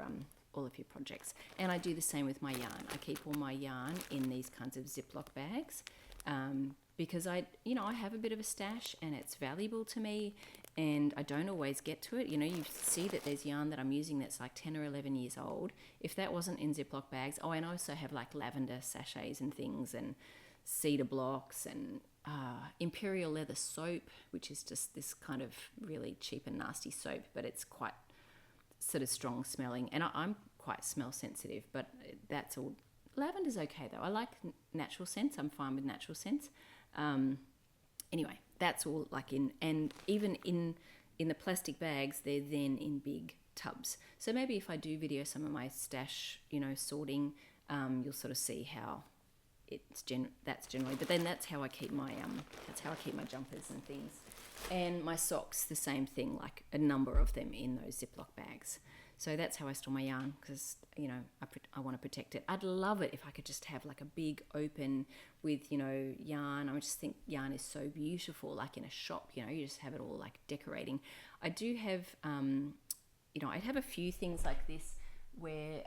projects. And I do the same with my yarn. I keep all my yarn in these kinds of Ziploc bags because I have a bit of a stash and it's valuable to me, and I don't always get to it. You know, you see that there's yarn that I'm using that's like 10 or 11 years old. If that wasn't in Ziploc bags, and I also have like lavender sachets and things, and cedar blocks, and imperial leather soap, which is just this kind of really cheap and nasty soap, but it's quite sort of strong smelling, and I'm quite smell sensitive, but that's all. Lavender's okay though. I like natural scents. I'm fine with natural scents. Anyway, that's all like in, and even in the plastic bags, they're then in big tubs. So maybe if I do video some of my stash, you know, sorting, you'll sort of see how that's generally. But then that's how I keep my jumpers and things, and my socks the same thing. Like a number of them in those Ziploc bags. So that's how I store my yarn, because, you know, I want to protect it. I'd love it if I could just have like a big open with, you know, yarn. I just think yarn is so beautiful, like in a shop, you know, you just have it all like decorating. I do have, you know, I have a few things like this where,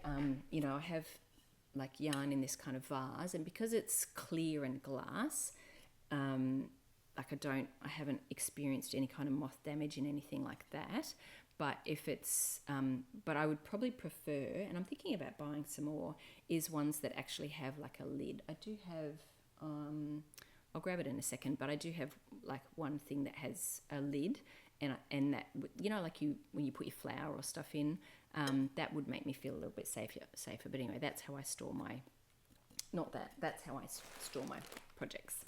you know, I have like yarn in this kind of vase, and because it's clear and glass, like I haven't experienced any kind of moth damage in anything like that. But if it's, but I would probably prefer, and I'm thinking about buying some more, is ones that actually have like a lid. I do have, I'll grab it in a second, but I do have like one thing that has a lid, and that, you know, like when you put your flour or stuff in, that would make me feel a little bit safer. But anyway, that's how I store that's how I store my projects.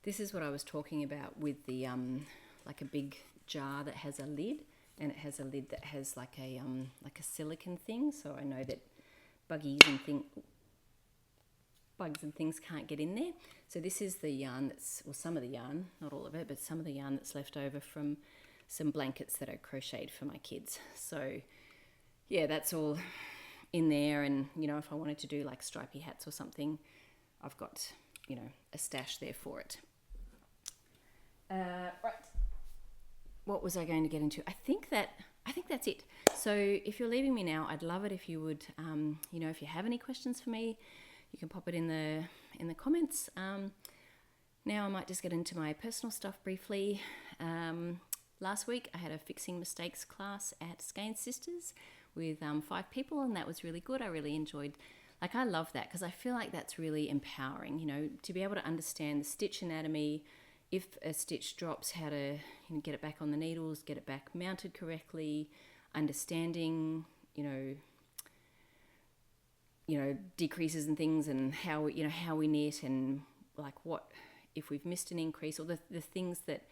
This is what I was talking about with the, like a big jar that has a lid, and it has a lid that has like a silicone thing, so I know that bugs and things can't get in there. So this is the yarn some of the yarn, not all of it, but some of the yarn that's left over from some blankets that I crocheted for my kids. So yeah, that's all in there, and you know, if I wanted to do like stripy hats or something, I've got, you know, a stash there for it. Right. What was I going to get into? I think that's it. So if you're leaving me now, I'd love it if you would, you know, if you have any questions for me, you can pop it in the comments. Now I might just get into my personal stuff briefly. Last week I had a fixing mistakes class at Skein Sisters with 5 people, and that was really good. I really enjoyed. Like, I love that because I feel like that's really empowering. You know, to be able to understand the stitch anatomy. If a stitch drops, how to, you know, get it back on the needles, get it back mounted correctly, understanding, you know, decreases and things, and how we knit, and like what if we've missed an increase, or the things that,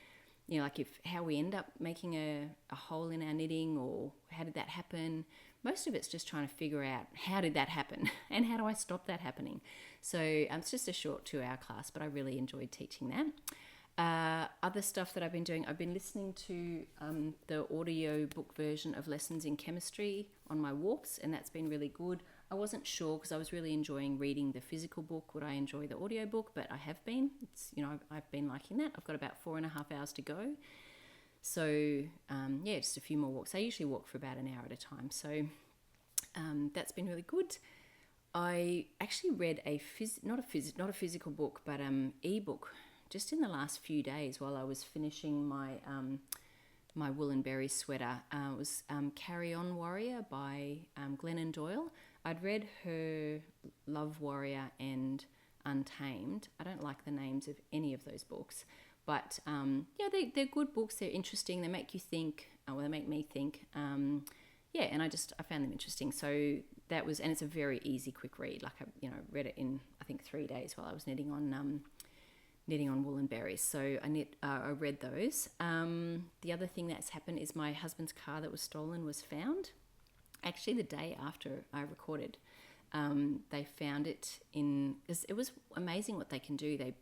you know, like how we end up making a hole in our knitting, or how did that happen. Most of it's just trying to figure out how did that happen and how do I stop that happening. So it's just a short 2-hour class, but I really enjoyed teaching that. Other stuff that I've been doing, I've been listening to the audio book version of Lessons in Chemistry on my walks, and that's been really good. I wasn't sure because I was really enjoying reading the physical book. Would I enjoy the audio book? But I have been. It's, you know, I've been liking that. I've got about 4.5 hours to go. So yeah, just a few more walks. I usually walk for about an hour at a time. So that's been really good. I actually read not a physical book, but ebook just in the last few days while I was finishing my my Woolen Berry sweater. It was Carry On Warrior by Glennon Doyle. I'd read her Love Warrior and Untamed. I don't like the names of any of those books, but yeah, they're good books. They're interesting. They make you think. Well, they make me think. Yeah, and I found them interesting. So that was, and it's a very easy, quick read. Like I read it in I think 3 days while I was knitting on Woolen Berries. So I read those. The other thing that's happened is my husband's car that was stolen was found. Actually, the day after I recorded, they found it it was amazing what they can do. They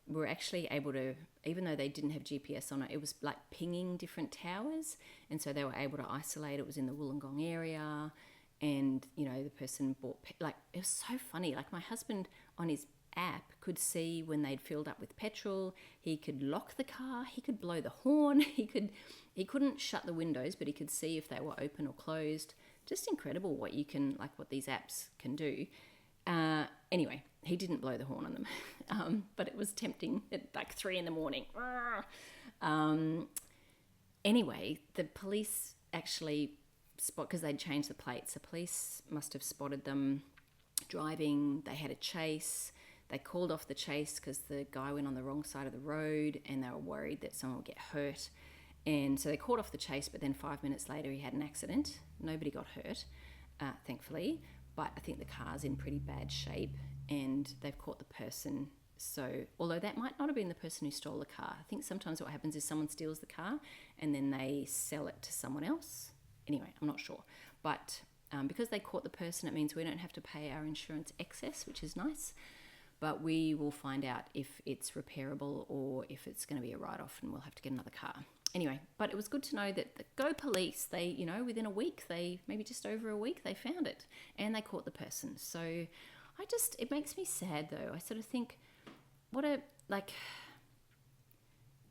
were actually able to, even though they didn't have GPS on it, it was like pinging different towers, and so they were able to isolate. It was in the Wollongong area, and you know, the person bought, like, it was so funny. Like, my husband on his app could see when they'd filled up with petrol. He could lock the car, he could blow the horn, he couldn't shut the windows, but he could see if they were open or closed. Just incredible what these apps can do. Anyway, he didn't blow the horn on them, but it was tempting at like 3 a.m. Anyway, the police actually because they'd changed the plates. The police must have spotted them driving. They had a chase. They called off the chase because the guy went on the wrong side of the road and they were worried that someone would get hurt. And so they called off the chase, but then 5 minutes later he had an accident. Nobody got hurt, thankfully, but I think the car's in pretty bad shape and they've caught the person. So although that might not have been the person who stole the car, I think sometimes what happens is someone steals the car and then they sell it to someone else. Anyway, I'm not sure. But because they caught the person, it means we don't have to pay our insurance excess, which is nice. But we will find out if it's repairable or if it's going to be a write-off and we'll have to get another car. Anyway, but it was good to know that the Go Police, they, within a week, maybe just over a week, they found it and they caught the person. So it makes me sad though. I sort of think,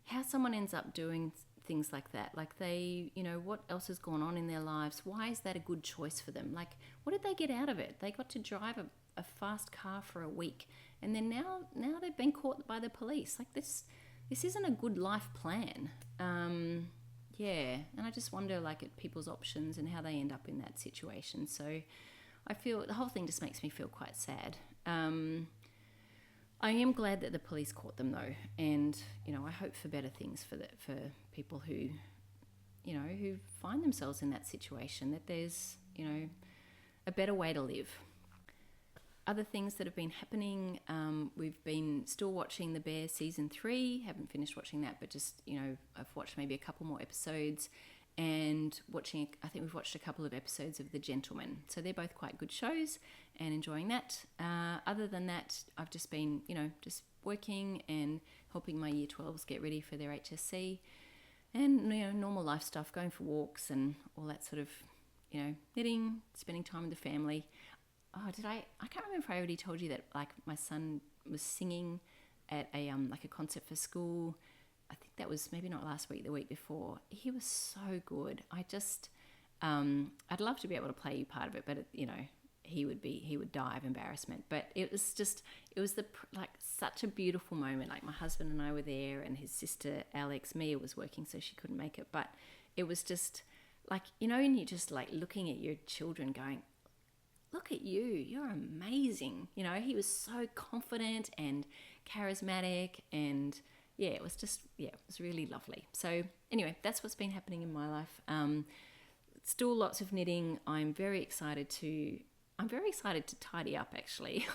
how someone ends up doing things like that. Like they, what else has gone on in their lives? Why is that a good choice for them? Like, what did they get out of it? They got to drive a fast car for a week and then now they've been caught by the police. Like this isn't a good life plan. And I just wonder at people's options and how they end up in that situation. So I feel the whole thing just makes me feel quite sad. I am glad that the police caught them though, and I hope for better things for people who find themselves in that situation, that there's a better way to live. Other things that have been happening, we've been still watching The Bear season 3. Haven't finished watching that, but just I've watched maybe a couple more episodes, and I think we've watched a couple of episodes of The Gentleman. So they're both quite good shows and enjoying that. Other than that, I've just been just working and helping my year 12s get ready for their HSC, and normal life stuff, going for walks and all that sort of knitting, spending time with the family. I can't remember if I already told you that my son was singing at a concert for school. I think that was maybe not last week, the week before. He was so good. I'd love to be able to play you part of it, but he would die of embarrassment. But it was such a beautiful moment. Like my husband and I were there, and his sister Alex, Mia, was working, so she couldn't make it. But it was just and you're just looking at your children going, look at you, you're amazing. He was so confident and charismatic, and it was really lovely. So anyway, that's what's been happening in my life. Still lots of knitting. I'm very excited to tidy up actually,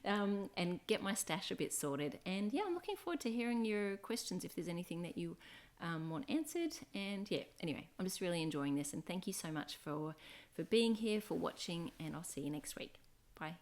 and get my stash a bit sorted. And I'm looking forward to hearing your questions if there's anything that you want answered. And anyway, I'm just really enjoying this, and thank you so much for being here, for watching, and I'll see you next week. Bye.